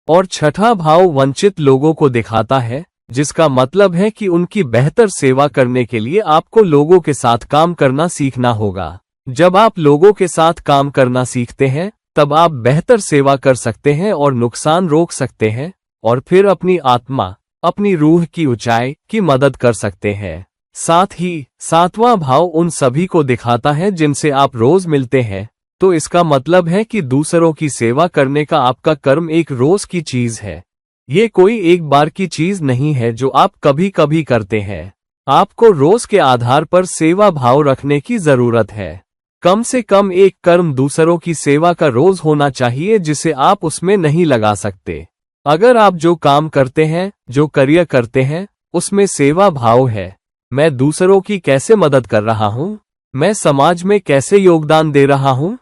S1: और छठा भाव वंचित लोगों को दिखाता है, जिसका मतलब है कि उनकी बेहतर सेवा करने के लिए आपको लोगों के साथ काम करना सीखना होगा। जब आप लोगों के साथ काम करना सीखते हैं तब आप बेहतर सेवा कर सकते हैं और नुकसान रोक सकते हैं और फिर अपनी आत्मा, अपनी रूह की ऊंचाई की मदद कर सकते हैं। साथ ही 7वां भाव उन सभी को दिखाता है जिनसे आप रोज मिलते हैं, तो इसका मतलब है कि दूसरों की सेवा करने का आपका कर्म एक रोज की चीज है। ये कोई एक बार की चीज नहीं है जो आप कभी कभी करते हैं। आपको रोज के आधार पर सेवा भाव रखने की जरूरत है। कम से कम एक कर्म दूसरों की सेवा का रोज होना चाहिए जिसे आप उसमें नहीं लगा सकते। अगर आप जो काम करते हैं, जो कार्य करते हैं, उसमें सेवा भाव है, मैं दूसरों की कैसे मदद कर रहा हूँ, मैं समाज में कैसे योगदान दे रहा हूँ,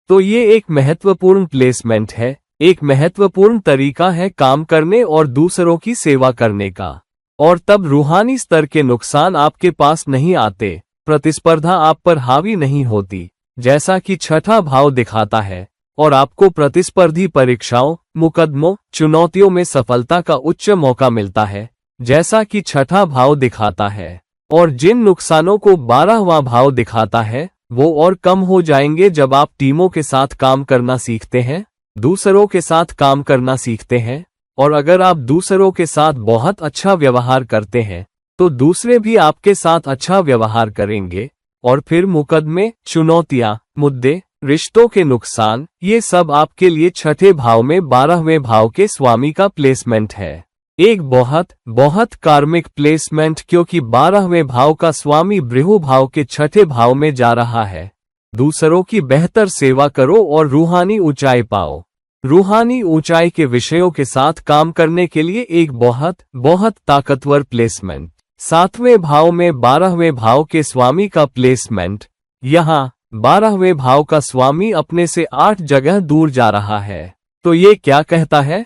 S1: तो ये एक महत्वपूर्ण प्लेसमेंट है, एक महत्वपूर्ण तरीका है काम करने और दूसरों की सेवा करने का। और तब रूहानी स्तर के नुकसान आपके पास नहीं आते, प्रतिस्पर्धा आप पर हावी नहीं होती, जैसा कि छठा भाव दिखाता है, और आपको प्रतिस्पर्धी परीक्षाओं, मुकदमों, चुनौतियों में सफलता का उच्च मौका मिलता है, जैसा कि छठा भाव दिखाता है। और जिन नुकसानों को 12वां भाव दिखाता है वो और कम हो जाएंगे जब आप टीमों के साथ काम करना सीखते हैं, दूसरों के साथ काम करना सीखते हैं। और अगर आप दूसरों के साथ बहुत अच्छा व्यवहार करते हैं तो दूसरे भी आपके साथ अच्छा व्यवहार करेंगे। और फिर मुकदमे, चुनौतियां, मुद्दे, रिश्तों के नुकसान, ये सब आपके लिए छठे भाव में 12वें भाव के स्वामी का प्लेसमेंट है। एक बहुत कार्मिक प्लेसमेंट, क्योंकि 12वें भाव का स्वामी बृहु भाव के छठे भाव में जा रहा है। दूसरों की बेहतर सेवा करो और रूहानी ऊंचाई पाओ। रूहानी ऊंचाई के विषयों के साथ काम करने के लिए एक बहुत ताकतवर प्लेसमेंट। 7वें भाव में 12वें भाव के स्वामी का प्लेसमेंट। यहाँ 12वें भाव का स्वामी अपने से 8 जगह दूर जा रहा है। तो ये क्या कहता है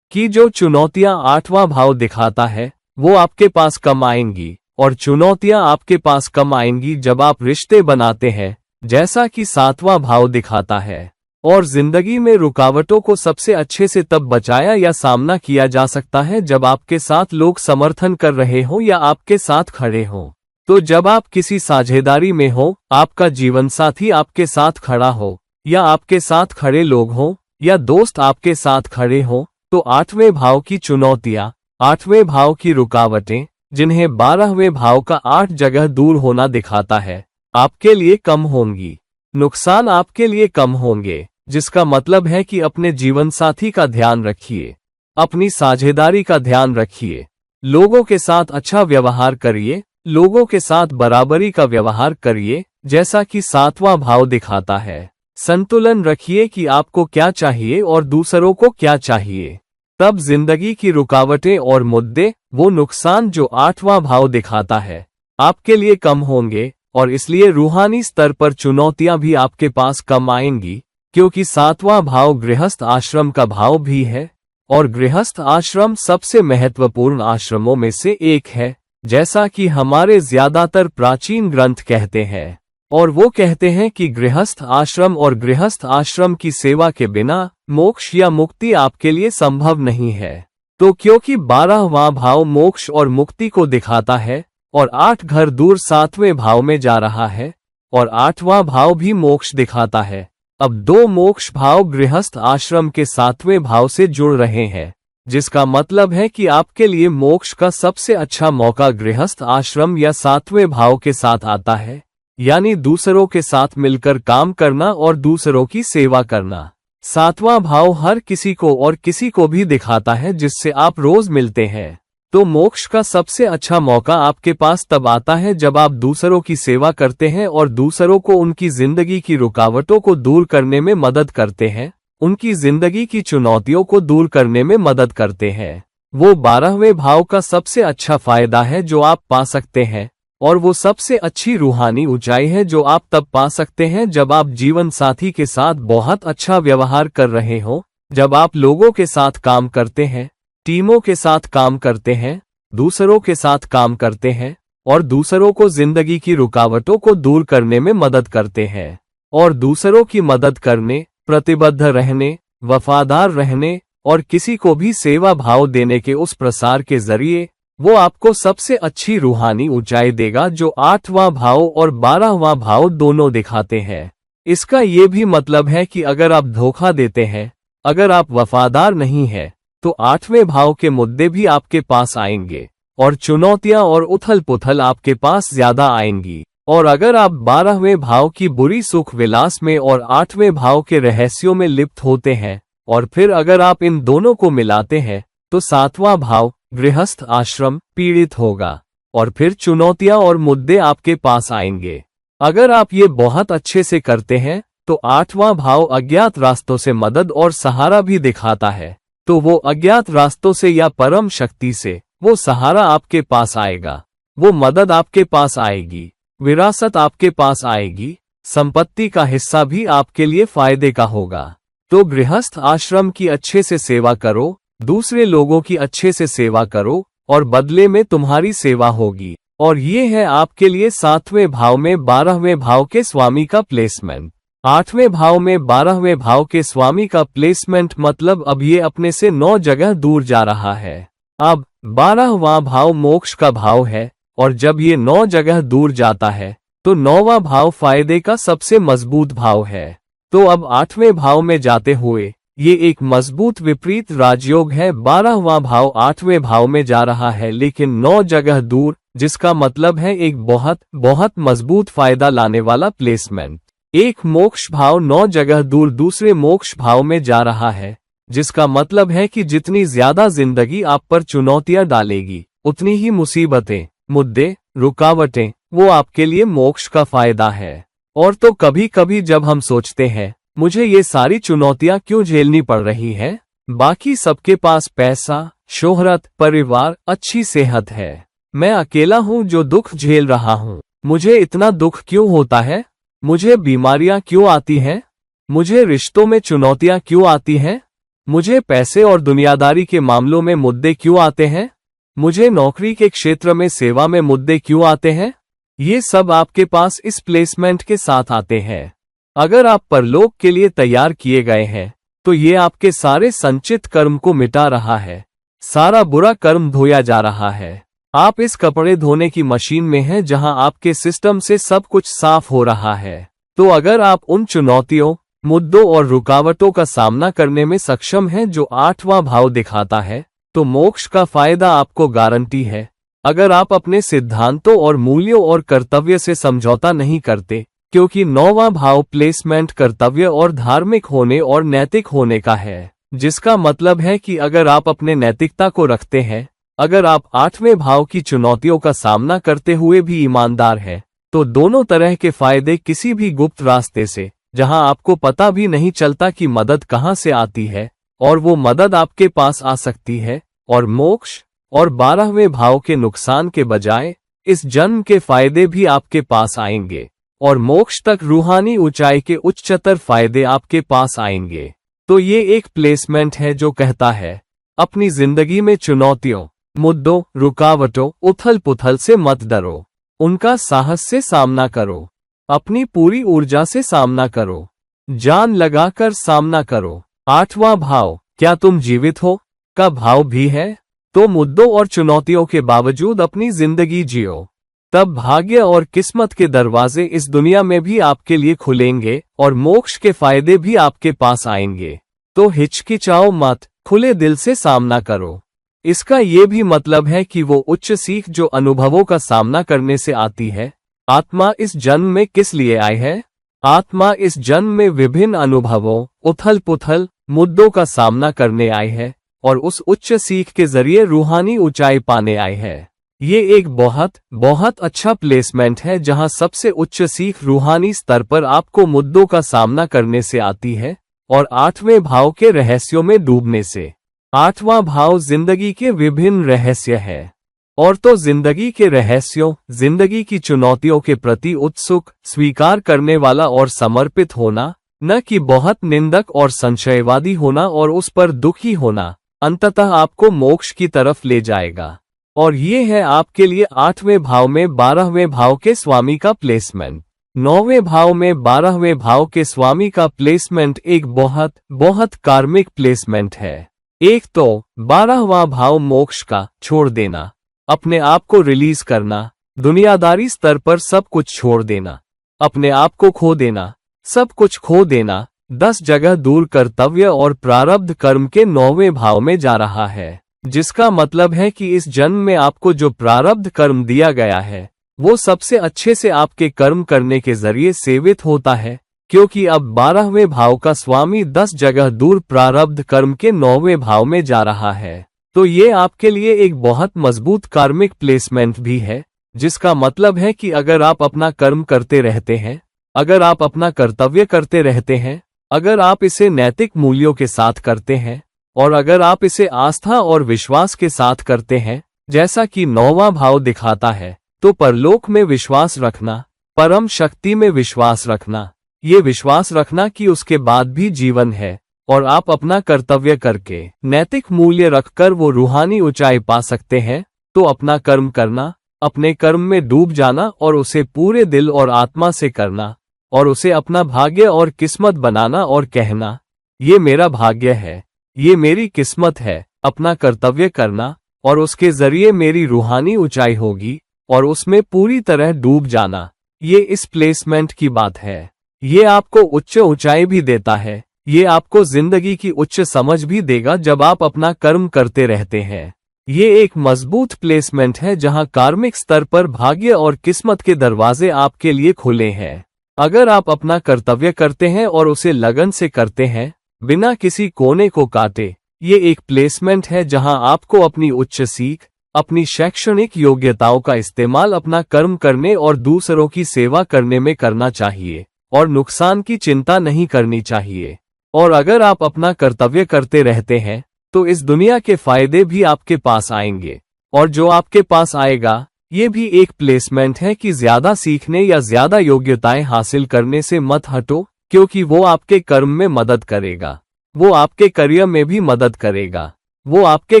S1: कि जो चुनौतियां 8वां भाव दिखाता है वो आपके पास कम आएंगी, और चुनौतियां आपके पास कम आएंगी जब आप रिश्ते बनाते हैं, जैसा कि 7वां भाव दिखाता है। और जिंदगी में रुकावटों को सबसे अच्छे से तब बचाया या सामना किया जा सकता है जब आपके साथ लोग समर्थन कर रहे हों या आपके साथ खड़े हों। तो जब आप किसी साझेदारी में हो, आपका जीवन साथी आपके साथ खड़ा हो, या आपके साथ खड़े लोग हों, या दोस्त आपके साथ खड़े हों, तो 8वें भाव की चुनौतियां, 8वें भाव की रुकावटें, जिन्हें 12वें भाव का 8 जगह दूर होना दिखाता है, आपके लिए कम होंगी। नुकसान आपके लिए कम होंगे, जिसका मतलब है कि अपने जीवन साथी का ध्यान रखिए, अपनी साझेदारी का ध्यान रखिए, लोगों के साथ अच्छा व्यवहार करिए, लोगों के साथ बराबरी का व्यवहार करिए, जैसा कि 7वां भाव दिखाता है। संतुलन रखिए कि आपको क्या चाहिए और दूसरों को क्या चाहिए। तब जिंदगी की रुकावटें और मुद्दे, वो नुकसान जो 8वां भाव दिखाता है, आपके लिए कम होंगे, और इसलिए रूहानी स्तर पर चुनौतियां भी आपके पास कम आएंगी, क्योंकि 7वां भाव गृहस्थ आश्रम का भाव भी है, और गृहस्थ आश्रम सबसे महत्वपूर्ण आश्रमों में से एक है, जैसा कि हमारे ज्यादातर प्राचीन ग्रंथ कहते हैं। और वो कहते हैं कि गृहस्थ आश्रम और गृहस्थ आश्रम की सेवा के बिना मोक्ष या मुक्ति आपके लिए संभव नहीं है। तो क्योंकि 12वां भाव मोक्ष और मुक्ति को दिखाता है और 8 घर दूर 7वें भाव में जा रहा है और 8वां भाव भी मोक्ष दिखाता है, अब 2 मोक्ष भाव गृहस्थ आश्रम के 7वें भाव से जुड़ रहे हैं, जिसका मतलब है कि आपके लिए मोक्ष का सबसे अच्छा मौका गृहस्थ आश्रम या 7वें भाव के साथ आता है, यानी दूसरों के साथ मिलकर काम करना और दूसरों की सेवा करना। 7वां भाव हर किसी को और किसी को भी दिखाता है जिससे आप रोज मिलते हैं। तो मोक्ष का सबसे अच्छा मौका आपके पास तब आता है जब आप दूसरों की सेवा करते हैं और दूसरों को उनकी जिंदगी की रुकावटों को दूर करने में मदद करते हैं, उनकी जिंदगी की चुनौतियों को दूर करने में मदद करते हैं। वो 12वें भाव का सबसे अच्छा फायदा है जो आप पा सकते हैं, और वो सबसे अच्छी रूहानी ऊंचाई है जो आप तब पा सकते हैं जब आप जीवन साथी के साथ बहुत अच्छा व्यवहार कर रहे हो, जब आप लोगों के साथ काम करते हैं, टीमों के साथ काम करते हैं, दूसरों के साथ काम करते हैं और दूसरों को जिंदगी की रुकावटों को दूर करने में मदद करते हैं। और दूसरों की मदद करने, प्रतिबद्ध रहने, वफादार रहने और किसी को भी सेवा भाव देने के उस प्रसार के जरिए वो आपको सबसे अच्छी रूहानी ऊंचाई देगा जो 8वां भाव और 12वां भाव दोनों दिखाते हैं। इसका ये भी मतलब है कि अगर आप धोखा देते हैं, अगर आप वफादार नहीं हैं, तो 8वें भाव के मुद्दे भी आपके पास आएंगे और चुनौतियां और उथल पुथल आपके पास ज्यादा आएंगी। और अगर आप 12वें भाव की बुरी सुख विलास में और 8वें भाव के रहस्यों में लिप्त होते हैं और फिर अगर आप इन दोनों को मिलाते हैं तो 7वां भाव गृहस्थ आश्रम पीड़ित होगा और फिर चुनौतियां और मुद्दे आपके पास आएंगे। अगर आप ये बहुत अच्छे से करते हैं तो 8वां भाव अज्ञात रास्तों से मदद और सहारा भी दिखाता है, तो वो अज्ञात रास्तों से या परम शक्ति से वो सहारा आपके पास आएगा, वो मदद आपके पास आएगी, विरासत आपके पास आएगी, संपत्ति का हिस्सा भी आपके लिए फायदे का होगा। तो गृहस्थ आश्रम की अच्छे से सेवा करो, दूसरे लोगों की अच्छे से सेवा करो और बदले में तुम्हारी सेवा होगी। और ये है आपके लिए 7वें भाव में 12वें भाव के स्वामी का प्लेसमेंट। 8वें भाव में 12वें भाव के स्वामी का प्लेसमेंट मतलब अब ये अपने से 9 जगह दूर जा रहा है। अब 12वां भाव मोक्ष का भाव है और जब ये 9 जगह दूर जाता है तो 9वां भाव फायदे का सबसे मजबूत भाव है। तो अब 8वें भाव में जाते हुए ये एक मजबूत विपरीत राजयोग है। 12वां भाव 8वें भाव में जा रहा है लेकिन 9 जगह दूर, जिसका मतलब है एक बहुत बहुत मजबूत फायदा लाने वाला प्लेसमेंट। एक मोक्ष भाव 9 जगह दूर दूसरे मोक्ष भाव में जा रहा है, जिसका मतलब है कि जितनी ज्यादा जिंदगी आप पर चुनौतियां डालेगी उतनी ही मुसीबतें, मुद्दे, रुकावटें वो आपके लिए मोक्ष का फायदा है। और तो कभी कभी जब हम सोचते हैं मुझे ये सारी चुनौतियां क्यों झेलनी पड़ रही है, बाकी सबके पास पैसा, शोहरत, परिवार, अच्छी सेहत है, मैं अकेला हूँ जो दुख झेल रहा हूँ, मुझे इतना दुख क्यों होता है, मुझे बीमारियां क्यों आती हैं, मुझे रिश्तों में चुनौतियां क्यों आती हैं, मुझे पैसे और दुनियादारी के मामलों में मुद्दे क्यों आते हैं, मुझे नौकरी के क्षेत्र में सेवा में मुद्दे क्यों आते हैं। ये सब आपके पास इस प्लेसमेंट के साथ आते हैं। अगर आप परलोक के लिए तैयार किए गए हैं तो ये आपके सारे संचित कर्म को मिटा रहा है, सारा बुरा कर्म धोया जा रहा है। आप इस कपड़े धोने की मशीन में हैं जहां आपके सिस्टम से सब कुछ साफ हो रहा है। तो अगर आप उन चुनौतियों, मुद्दों और रुकावटों का सामना करने में सक्षम हैं जो 8वां भाव दिखाता है, तो मोक्ष का फायदा आपको गारंटी है। अगर आप अपने सिद्धांतों और मूल्यों और कर्तव्य से समझौता नहीं करते, क्योंकि 9वां भाव प्लेसमेंट कर्तव्य और धार्मिक होने और नैतिक होने का है, जिसका मतलब है कि अगर आप अपने नैतिकता को रखते हैं, अगर आप 8वें भाव की चुनौतियों का सामना करते हुए भी ईमानदार हैं, तो दोनों तरह के फायदे किसी भी गुप्त रास्ते से, जहां आपको पता भी नहीं चलता कि मदद कहां से आती है, और वो मदद आपके पास आ सकती है, और मोक्ष और 12वें भाव के नुकसान के बजाय इस जन्म के फायदे भी आपके पास आएंगे और मोक्ष तक रूहानी ऊंचाई के उच्चतर फायदे आपके पास आएंगे। तो ये एक प्लेसमेंट है जो कहता है अपनी जिंदगी में चुनौतियों, मुद्दों, रुकावटों, उथल पुथल से मत डरो, उनका साहस से सामना करो। अपनी पूरी ऊर्जा से सामना करो, जान लगाकर सामना करो। 8वां भाव, क्या तुम जीवित हो का भाव भी है? तो मुद्दों और चुनौतियों के बावजूद अपनी जिंदगी जियो, तब भाग्य और किस्मत के दरवाजे इस दुनिया में भी आपके लिए खुलेंगे और मोक्ष के फायदे भी आपके पास आएंगे। तो हिचकिचाओ मत, खुले दिल से सामना करो। इसका ये भी मतलब है कि वो उच्च सीख जो अनुभवों का सामना करने से आती है। आत्मा इस जन्म में किस लिए आई है? आत्मा इस जन्म में विभिन्न अनुभवों, उथल पुथल, मुद्दों का सामना करने आई है और उस उच्च सीख के जरिए रूहानी ऊंचाई पाने आई है। ये एक बहुत बहुत अच्छा प्लेसमेंट है जहां सबसे उच्च सीख रूहानी स्तर पर आपको मुद्दों का सामना करने से आती है और 8वें भाव के रहस्यों में डूबने से। 8वां भाव जिंदगी के विभिन्न रहस्य है। और तो जिंदगी के रहस्यों, जिंदगी की चुनौतियों के प्रति उत्सुक, स्वीकार करने वाला और समर्पित होना, न कि बहुत निंदक और संशयवादी होना और उस पर दुखी होना, अंततः आपको मोक्ष की तरफ ले जाएगा। और ये है आपके लिए 8वें भाव में 12वें भाव के स्वामी का प्लेसमेंट। 9वें भाव में 12वें भाव के स्वामी का प्लेसमेंट एक बहुत बहुत कार्मिक प्लेसमेंट है। एक तो 12वां भाव मोक्ष का छोड़ देना, अपने आप को रिलीज करना, दुनियादारी स्तर पर सब कुछ छोड़ देना, अपने आप को खो देना, सब कुछ खो देना, 10 जगह दूर कर्तव्य और प्रारब्ध कर्म के 9वें भाव में जा रहा है। जिसका मतलब है कि इस जन्म में आपको जो प्रारब्ध कर्म दिया गया है वो सबसे अच्छे से आपके कर्म करने के जरिए सेवित होता है, क्योंकि अब 12वें भाव का स्वामी 10 जगह दूर प्रारब्ध कर्म के 9वें भाव में जा रहा है। तो ये आपके लिए एक बहुत मजबूत कार्मिक प्लेसमेंट भी है, जिसका मतलब है कि अगर आप अपना कर्म करते रहते हैं, अगर आप अपना कर्तव्य करते रहते हैं, अगर आप इसे नैतिक मूल्यों के साथ करते हैं और अगर आप इसे आस्था और विश्वास के साथ करते हैं, जैसा कि 9वां भाव दिखाता है, तो परलोक में विश्वास रखना, परम शक्ति में विश्वास रखना, ये विश्वास रखना कि उसके बाद भी जीवन है और आप अपना कर्तव्य करके नैतिक मूल्य रखकर वो रूहानी ऊंचाई पा सकते हैं। तो अपना कर्म करना, अपने कर्म में डूब जाना और उसे पूरे दिल और आत्मा से करना और उसे अपना भाग्य और किस्मत बनाना और कहना, ये मेरा भाग्य है, ये मेरी किस्मत है, अपना कर्तव्य करना और उसके जरिए मेरी रूहानी ऊंचाई होगी और उसमें पूरी तरह डूब जाना। ये इस प्लेसमेंट की बात है। ये आपको उच्च ऊंचाई भी देता है, ये आपको जिंदगी की उच्च समझ भी देगा जब आप अपना कर्म करते रहते हैं। ये एक मजबूत प्लेसमेंट है जहां कार्मिक स्तर पर भाग्य और किस्मत के दरवाजे आपके लिए खुले हैं। अगर आप अपना कर्तव्य करते हैं और उसे लगन से करते हैं, बिना किसी कोने को काटे, ये एक प्लेसमेंट है जहां आपको अपनी उच्च सीख, अपनी शैक्षणिक योग्यताओं का इस्तेमाल अपना कर्म करने और दूसरों की सेवा करने में करना चाहिए और नुकसान की चिंता नहीं करनी चाहिए। और अगर आप अपना कर्तव्य करते रहते हैं तो इस दुनिया के फायदे भी आपके पास आएंगे, और जो आपके पास आएगा ये भी एक प्लेसमेंट है कि ज्यादा सीखने या ज्यादा योग्यताएं हासिल करने से मत हटो, क्योंकि वो आपके कर्म में मदद करेगा, वो आपके करियर में भी मदद करेगा, वो आपके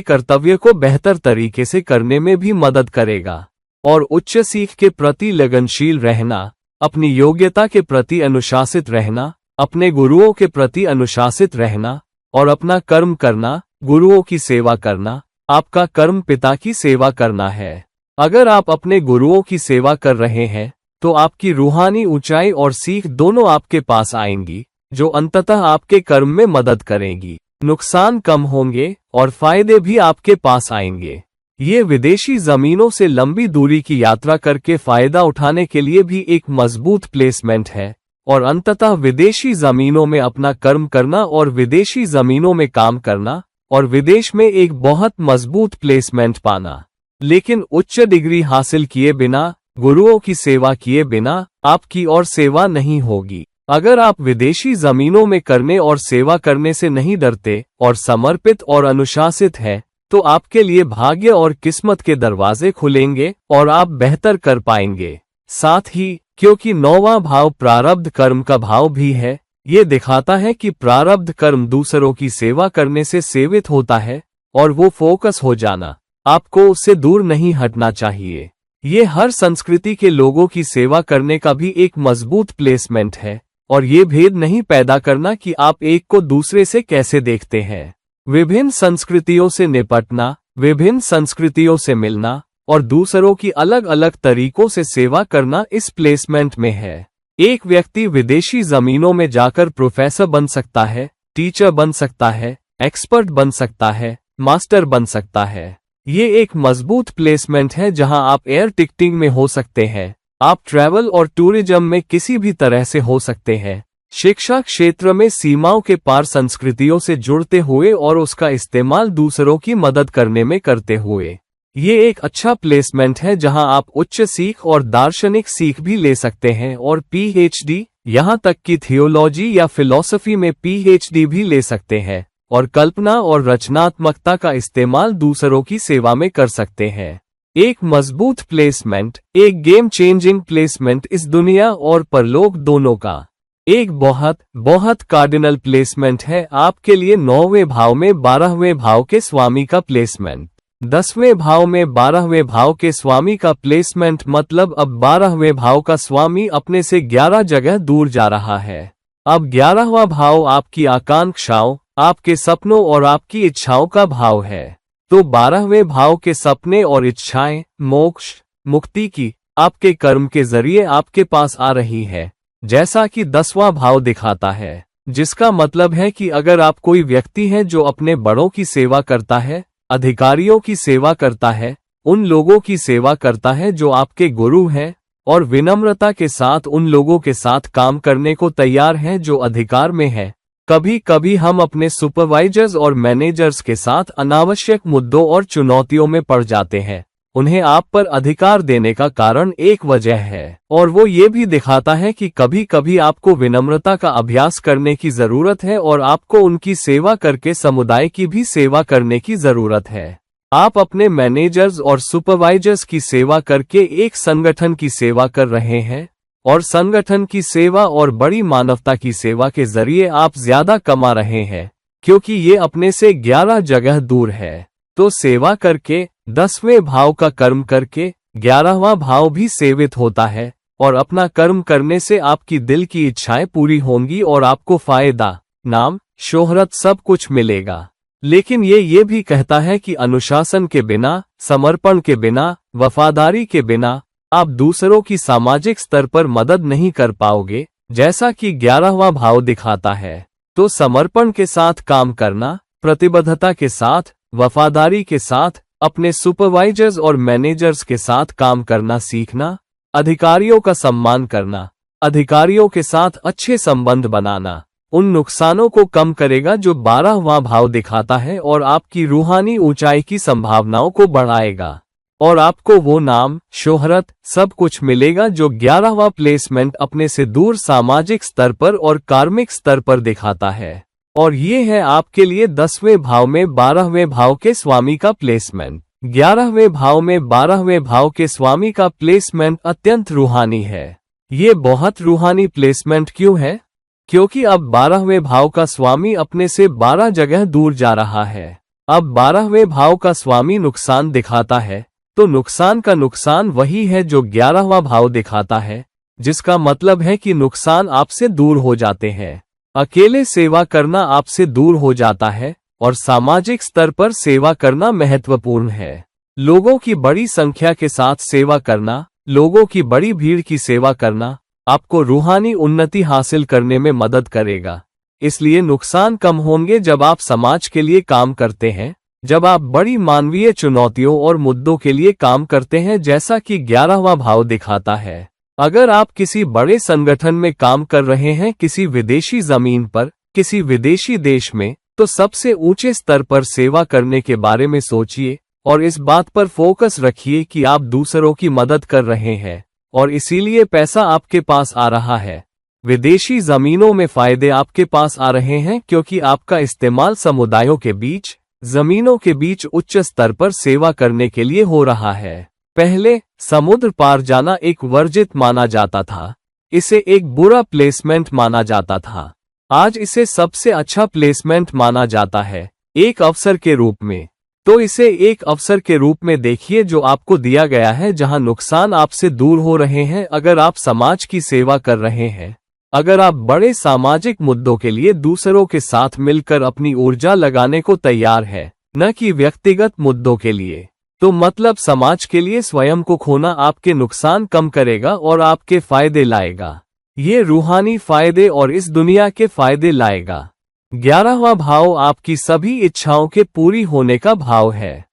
S1: कर्तव्य को बेहतर तरीके से करने में भी मदद करेगा। और उच्च सीख के प्रति लगनशील रहना, अपनी योग्यता के प्रति अनुशासित रहना, अपने गुरुओं के प्रति अनुशासित रहना और अपना कर्म करना, गुरुओं की सेवा करना, आपका कर्म पिता की सेवा करना है। अगर आप अपने गुरुओं की सेवा कर रहे हैं तो आपकी रूहानी ऊंचाई और सीख दोनों आपके पास आएंगी, जो अंततः आपके कर्म में मदद करेंगी। नुकसान कम होंगे और फायदे भी आपके पास आएंगे। ये विदेशी जमीनों से लंबी दूरी की यात्रा करके फायदा उठाने के लिए भी एक मजबूत प्लेसमेंट है, और अंततः विदेशी जमीनों में अपना कर्म करना और विदेशी जमीनों में काम करना और विदेश में एक बहुत मजबूत प्लेसमेंट पाना। लेकिन उच्च डिग्री हासिल किए बिना, गुरुओं की सेवा किए बिना आपकी और सेवा नहीं होगी। अगर आप विदेशी जमीनों में करने और सेवा करने से नहीं डरते और समर्पित और अनुशासित हैं, तो आपके लिए भाग्य और किस्मत के दरवाजे खुलेंगे और आप बेहतर कर पाएंगे। साथ ही क्योंकि 9वां भाव प्रारब्ध कर्म का भाव भी है, ये दिखाता है कि प्रारब्ध कर्म दूसरों की सेवा करने से सेवित होता है और वो फोकस हो जाना, आपको उससे दूर नहीं हटना चाहिए। ये हर संस्कृति के लोगों की सेवा करने का भी एक मजबूत प्लेसमेंट है और ये भेद नहीं पैदा करना कि आप एक को दूसरे से कैसे देखते हैं। विभिन्न संस्कृतियों से निपटना, विभिन्न संस्कृतियों से मिलना और दूसरों की अलग अलग तरीकों से सेवा करना इस प्लेसमेंट में है। एक व्यक्ति विदेशी जमीनों में जाकर प्रोफेसर बन सकता है, टीचर बन सकता है, एक्सपर्ट बन सकता है, मास्टर बन सकता है। ये एक मजबूत प्लेसमेंट है जहां आप एयर टिकटिंग में हो सकते हैं, आप ट्रैवल और टूरिज्म में किसी भी तरह से हो सकते हैं, शिक्षा क्षेत्र में सीमाओं के पार संस्कृतियों से जुड़ते हुए और उसका इस्तेमाल दूसरों की मदद करने में करते हुए। ये एक अच्छा प्लेसमेंट है जहां आप उच्च सीख और दार्शनिक सीख भी ले सकते हैं और पीएचडी, यहां तक कि थियोलॉजी या फिलॉसफी में पीएचडी भी ले सकते हैं और कल्पना और रचनात्मकता का इस्तेमाल दूसरों की सेवा में कर सकते हैं। एक मजबूत प्लेसमेंट, एक गेम चेंजिंग प्लेसमेंट इस दुनिया और परलोक दोनों का एक बहुत कार्डिनल प्लेसमेंट है आपके लिए। 9वें भाव में 12वें भाव के स्वामी का प्लेसमेंट, 10वें भाव में 12वें भाव के स्वामी का प्लेसमेंट, मतलब अब 12वें भाव का स्वामी अपने से 11 जगह दूर जा रहा है। अब 11वां भाव आपकी आकांक्षाओं, आपके सपनों और आपकी इच्छाओं का भाव है। तो 12वें भाव के सपने और इच्छाएं मोक्ष, मुक्ति की आपके कर्म के जरिए आपके पास आ रही है, जैसा कि 10वां भाव दिखाता है, जिसका मतलब है कि अगर आप कोई व्यक्ति हैं जो अपने बड़ों की सेवा करता है, अधिकारियों की सेवा करता है, उन लोगों की सेवा करता है जो आपके गुरु हैं और विनम्रता के साथ उन लोगों के साथ काम करने को तैयार हैं जो अधिकार में है। कभी कभी हम अपने सुपरवाइजर्स और मैनेजर्स के साथ अनावश्यक मुद्दों और चुनौतियों में पड़ जाते हैं। उन्हें आप पर अधिकार देने का कारण एक वजह है और वो ये भी दिखाता है कि कभी कभी आपको विनम्रता का अभ्यास करने की जरूरत है और आपको उनकी सेवा करके समुदाय की भी सेवा करने की जरूरत है। आप अपने मैनेजर्स और सुपरवाइजर्स की सेवा करके एक संगठन की सेवा कर रहे हैं और संगठन की सेवा और बड़ी मानवता की सेवा के जरिए आप ज्यादा कमा रहे हैं क्योंकि ये अपने से 11 जगह दूर है। तो सेवा करके, 10वें भाव का कर्म करके 11वां भाव भी सेवित होता है और अपना कर्म करने से आपकी दिल की इच्छाएं पूरी होंगी और आपको फायदा, नाम, शोहरत सब कुछ मिलेगा। लेकिन ये भी कहता है कि अनुशासन के बिना, समर्पण के बिना, वफादारी के बिना आप दूसरों की सामाजिक स्तर पर मदद नहीं कर पाओगे, जैसा कि 11वां भाव दिखाता है। तो समर्पण के साथ काम करना, प्रतिबद्धता के साथ, वफादारी के साथ अपने सुपरवाइजर्स और मैनेजर्स के साथ काम करना सीखना, अधिकारियों का सम्मान करना, अधिकारियों के साथ अच्छे संबंध बनाना उन नुकसानों को कम करेगा जो 12वां भाव दिखाता है और आपकी रूहानी ऊंचाई की संभावनाओं को बढ़ाएगा और आपको वो नाम, शोहरत सब कुछ मिलेगा जो 11वां प्लेसमेंट अपने से दूर सामाजिक स्तर पर और कार्मिक स्तर पर दिखाता है। और ये है आपके लिए 10वें भाव में 12वें भाव के स्वामी का प्लेसमेंट। 11वें भाव में 12वें भाव के स्वामी का प्लेसमेंट अत्यंत रूहानी है। ये बहुत रूहानी प्लेसमेंट क्यों है? क्योंकि अब 12वें भाव का स्वामी अपने से 12 जगह दूर जा रहा है। अब 12वें भाव का स्वामी नुकसान दिखाता है, तो नुकसान का नुकसान वही है जो 11वां भाव दिखाता है, जिसका मतलब है कि नुकसान आपसे दूर हो जाते हैं। अकेले सेवा करना आपसे दूर हो जाता है और सामाजिक स्तर पर सेवा करना महत्वपूर्ण है। लोगों की बड़ी संख्या के साथ सेवा करना, लोगों की बड़ी भीड़ की सेवा करना आपको रूहानी उन्नति हासिल करने में मदद करेगा। इसलिए नुकसान कम होंगे जब आप समाज के लिए काम करते हैं, जब आप बड़ी मानवीय चुनौतियों और मुद्दों के लिए काम करते हैं, जैसा कि 11वां भाव दिखाता है। अगर आप किसी बड़े संगठन में काम कर रहे हैं, किसी विदेशी जमीन पर, किसी विदेशी देश में, तो सबसे ऊंचे स्तर पर सेवा करने के बारे में सोचिए और इस बात पर फोकस रखिए कि आप दूसरों की मदद कर रहे हैं और इसीलिए पैसा आपके पास आ रहा है। विदेशी जमीनों में फायदे आपके पास आ रहे हैं क्योंकि आपका इस्तेमाल समुदायों के बीच, जमीनों के बीच उच्च स्तर पर सेवा करने के लिए हो रहा है। पहले समुद्र पार जाना एक वर्जित माना जाता था, इसे एक बुरा प्लेसमेंट माना जाता था। आज इसे सबसे अच्छा प्लेसमेंट माना जाता है, एक अवसर के रूप में। तो इसे एक अवसर के रूप में देखिए जो आपको दिया गया है, जहां नुकसान आपसे दूर हो रहे हैं। अगर आप समाज की सेवा कर रहे हैं, अगर आप बड़े सामाजिक मुद्दों के लिए दूसरों के साथ मिलकर अपनी ऊर्जा लगाने को तैयार है, न कि व्यक्तिगत मुद्दों के लिए, तो मतलब समाज के लिए स्वयं को खोना आपके नुकसान कम करेगा और आपके फायदे लाएगा। ये रूहानी फायदे और इस दुनिया के फायदे लाएगा। 11वां भाव आपकी सभी इच्छाओं के पूरी होने का भाव है।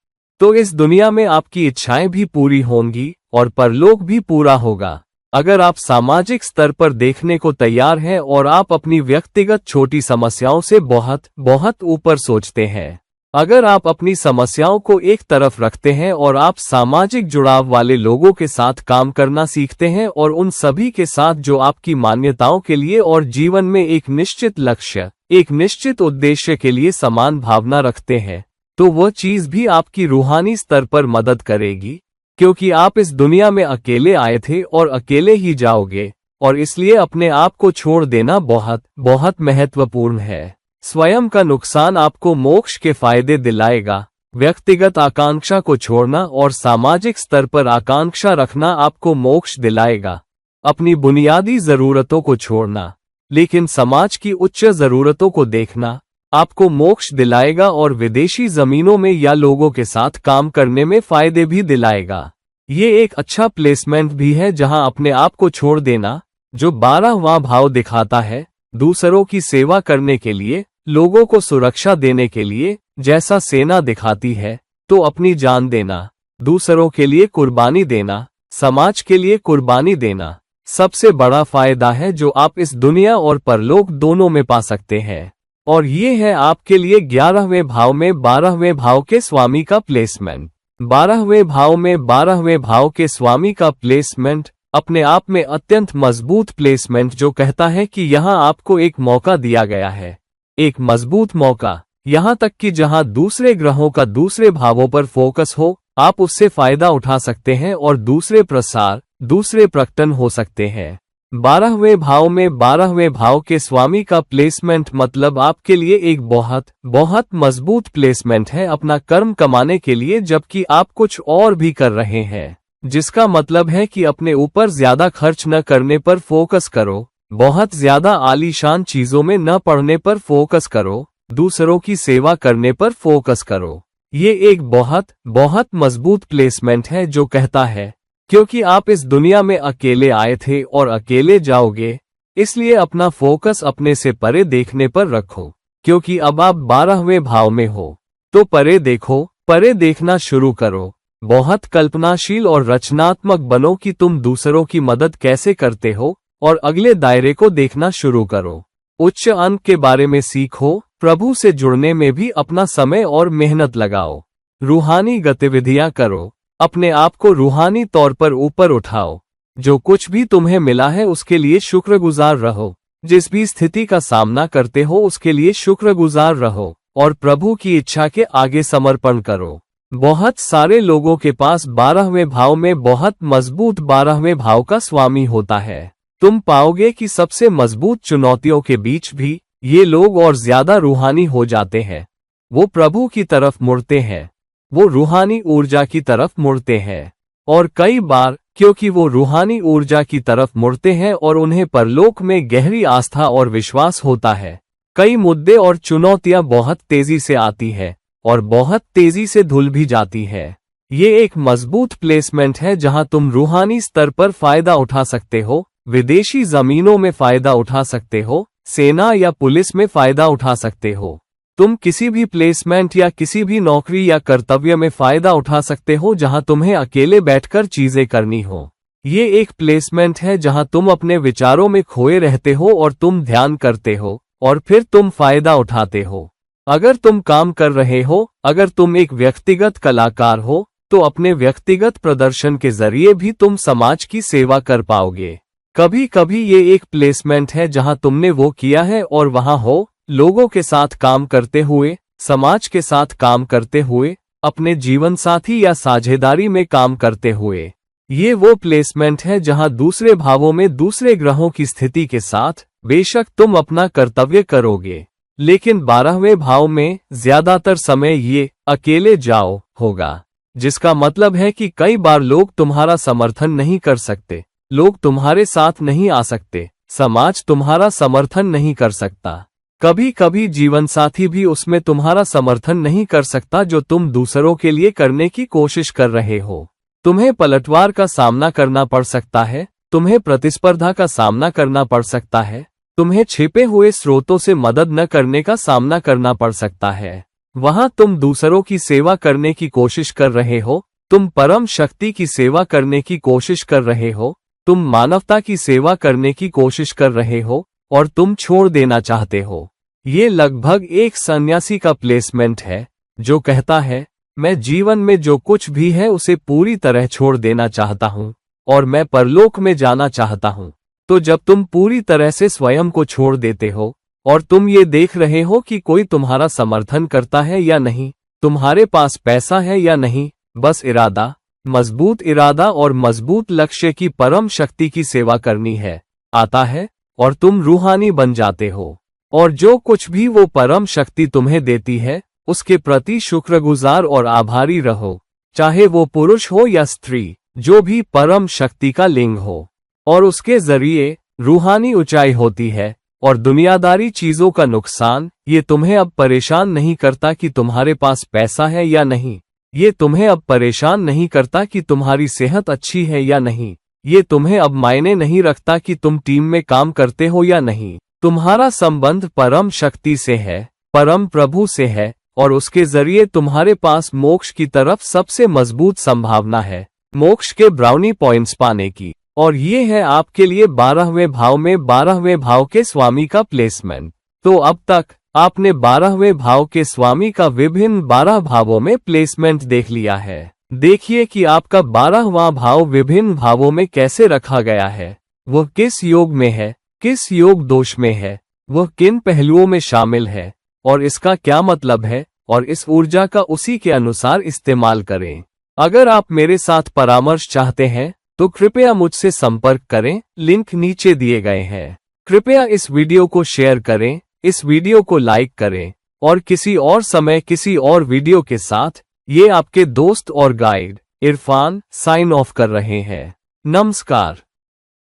S1: तो इस दुनिया में आपकी इच्छाएं भी पूरी होंगी और परलोक भी पूरा होगा। अगर आप सामाजिक स्तर पर देखने को तैयार हैं और आप अपनी व्यक्तिगत छोटी समस्याओं से बहुत बहुत ऊपर सोचते हैं, अगर आप अपनी समस्याओं को एक तरफ रखते हैं और आप सामाजिक जुड़ाव वाले लोगों के साथ काम करना सीखते हैं और उन सभी के साथ जो आपकी मान्यताओं के लिए और जीवन में एक निश्चित लक्ष्य, एक निश्चित उद्देश्य के लिए समान भावना रखते हैं, तो वह चीज भी आपकी रूहानी स्तर पर मदद करेगी, क्योंकि आप इस दुनिया में अकेले आए थे और अकेले ही जाओगे, और इसलिए अपने आप को छोड़ देना बहुत बहुत महत्वपूर्ण है। स्वयं का नुकसान आपको मोक्ष के फायदे दिलाएगा। व्यक्तिगत आकांक्षा को छोड़ना और सामाजिक स्तर पर आकांक्षा रखना आपको मोक्ष दिलाएगा। अपनी बुनियादी जरूरतों को छोड़ना लेकिन समाज की उच्च जरूरतों को देखना आपको मोक्ष दिलाएगा और विदेशी जमीनों में या लोगों के साथ काम करने में फायदे भी दिलाएगा। ये एक अच्छा प्लेसमेंट भी है जहां अपने आप को छोड़ देना, जो 12वां भाव दिखाता है, दूसरों की सेवा करने के लिए, लोगों को सुरक्षा देने के लिए, जैसा सेना दिखाती है, तो अपनी जान देना, दूसरों के लिए कुर्बानी देना, समाज के लिए कुर्बानी देना सबसे बड़ा फायदा है जो आप इस दुनिया और परलोक दोनों में पा सकते हैं। और ये है आपके लिए 11वें भाव में 12वें भाव के स्वामी का प्लेसमेंट। 12वें भाव में 12वें भाव के स्वामी का प्लेसमेंट अपने आप में अत्यंत मजबूत प्लेसमेंट, जो कहता है कि यहाँ आपको एक मौका दिया गया है, एक मजबूत मौका, यहाँ तक कि जहाँ दूसरे ग्रहों का दूसरे भावों पर फोकस हो, आप उससे फायदा उठा सकते हैं और दूसरे प्रसार, दूसरे प्रकटन हो सकते हैं। 12वें भाव में 12वें भाव के स्वामी का प्लेसमेंट मतलब आपके लिए एक बहुत बहुत मजबूत प्लेसमेंट है अपना कर्म कमाने के लिए, जबकि आप कुछ और भी कर रहे हैं, जिसका मतलब है कि अपने ऊपर ज्यादा खर्च न करने पर फोकस करो, बहुत ज्यादा आलीशान चीजों में न पड़ने पर फोकस करो, दूसरों की सेवा करने पर फोकस करो। ये एक बहुत बहुत मजबूत प्लेसमेंट है जो कहता है क्योंकि आप इस दुनिया में अकेले आए थे और अकेले जाओगे, इसलिए अपना फोकस अपने से परे देखने पर रखो। क्योंकि अब आप 12वें भाव में हो, तो परे देखो, परे देखना शुरू करो। बहुत कल्पनाशील और रचनात्मक बनो कि तुम दूसरों की मदद कैसे करते हो और अगले दायरे को देखना शुरू करो। उच्च अंक के बारे में सीखो, प्रभु से जुड़ने में भी अपना समय और मेहनत लगाओ। रूहानी गतिविधियां करो, अपने आप को रूहानी तौर पर ऊपर उठाओ। जो कुछ भी तुम्हें मिला है उसके लिए शुक्रगुजार रहो। जिस भी स्थिति का सामना करते हो उसके लिए शुक्रगुजार रहो और प्रभु की इच्छा के आगे समर्पण करो। बहुत सारे लोगों के पास 12वें भाव में बहुत मजबूत 12वें भाव का स्वामी होता है। तुम पाओगे कि सबसे मजबूत चुनौतियों के बीच भी ये लोग और ज्यादा रूहानी हो जाते हैं। वो प्रभु की तरफ मुड़ते हैं, वो रूहानी ऊर्जा की तरफ मुड़ते हैं। और कई बार क्योंकि वो रूहानी ऊर्जा की तरफ मुड़ते हैं और उन्हें परलोक में गहरी आस्था और विश्वास होता है, कई मुद्दे और चुनौतियां बहुत तेजी से आती है और बहुत तेजी से धुल भी जाती है। ये एक मजबूत प्लेसमेंट है जहां तुम रूहानी स्तर पर फायदा उठा सकते हो, विदेशी जमीनों में फायदा उठा सकते हो, सेना या पुलिस में फायदा उठा सकते हो। तुम किसी भी प्लेसमेंट या किसी भी नौकरी या कर्तव्य में फायदा उठा सकते हो जहां तुम्हें अकेले बैठकर चीजें करनी हो। ये एक प्लेसमेंट है जहां तुम अपने विचारों में खोए रहते हो और तुम ध्यान करते हो और फिर तुम फायदा उठाते हो। अगर तुम काम कर रहे हो, अगर तुम एक व्यक्तिगत कलाकार हो, तो अपने व्यक्तिगत प्रदर्शन के जरिए भी तुम समाज की सेवा कर पाओगे। कभी कभी ये एक प्लेसमेंट है जहां तुमने वो किया है और वहां हो, लोगों के साथ काम करते हुए, समाज के साथ काम करते हुए, अपने जीवन साथी या साझेदारी में काम करते हुए। ये वो प्लेसमेंट है जहां दूसरे भावों में दूसरे ग्रहों की स्थिति के साथ बेशक तुम अपना कर्तव्य करोगे, लेकिन 12वें भाव में ज्यादातर समय ये अकेले जाओ होगा, जिसका मतलब है कि कई बार लोग तुम्हारा समर्थन नहीं कर सकते, लोग तुम्हारे साथ नहीं आ सकते, समाज तुम्हारा समर्थन नहीं कर सकता। कभी कभी जीवनसाथी भी उसमें तुम्हारा समर्थन नहीं कर सकता जो तुम दूसरों के लिए करने की कोशिश कर रहे हो। तुम्हें पलटवार का सामना करना पड़ सकता है, तुम्हें प्रतिस्पर्धा का सामना करना पड़ सकता है, तुम्हें छिपे हुए स्रोतों से मदद न करने का सामना करना पड़ सकता है। वहां तुम दूसरों की सेवा करने की कोशिश कर रहे हो, तुम परम शक्ति की सेवा करने की कोशिश कर रहे हो, तुम मानवता की सेवा करने की कोशिश कर रहे हो और तुम छोड़ देना चाहते हो। ये लगभग एक सन्यासी का प्लेसमेंट है जो कहता है, मैं जीवन में जो कुछ भी है उसे पूरी तरह छोड़ देना चाहता हूँ और मैं परलोक में जाना चाहता हूँ। तो जब तुम पूरी तरह से स्वयं को छोड़ देते हो और तुम ये देख रहे हो कि कोई तुम्हारा समर्थन करता है या नहीं, तुम्हारे पास पैसा है या नहीं, बस इरादा, मजबूत इरादा और मजबूत लक्ष्य की परम शक्ति की सेवा करनी है, आता है और तुम रूहानी बन जाते हो। और जो कुछ भी वो परम शक्ति तुम्हें देती है उसके प्रति शुक्रगुजार और आभारी रहो, चाहे वो पुरुष हो या स्त्री, जो भी परम शक्ति का लिंग हो। और उसके जरिए रूहानी ऊंचाई होती है और दुनियादारी चीजों का नुकसान। ये तुम्हें अब परेशान नहीं करता कि तुम्हारे पास पैसा है या नहीं, ये तुम्हें अब परेशान नहीं करता कि तुम्हारी सेहत अच्छी है या नहीं, ये तुम्हें अब मायने नहीं रखता कि तुम टीम में काम करते हो या नहीं। तुम्हारा संबंध परम शक्ति से है, परम प्रभु से है और उसके जरिए तुम्हारे पास मोक्ष की तरफ सबसे मजबूत संभावना है, मोक्ष के ब्राउनी पॉइंट्स पाने की। और ये है आपके लिए 12वें भाव में 12वें भाव के स्वामी का प्लेसमेंट। तो अब तक आपने 12वें भाव के स्वामी का विभिन्न 12 भावों में प्लेसमेंट देख लिया है। देखिए कि आपका 12वां भाव विभिन्न भावों में कैसे रखा गया है, वह किस योग में है, किस योग दोष में है, वह किन पहलुओं में शामिल है और इसका क्या मतलब है, और इस ऊर्जा का उसी के अनुसार इस्तेमाल करें। अगर आप मेरे साथ परामर्श चाहते हैं तो कृपया मुझसे संपर्क करें, लिंक नीचे दिए गए हैं। कृपया इस वीडियो को शेयर करें, इस वीडियो को लाइक करें और किसी और समय किसी और वीडियो के साथ ये आपके दोस्त और गाइड इरफान साइन ऑफ कर रहे हैं। नमस्कार।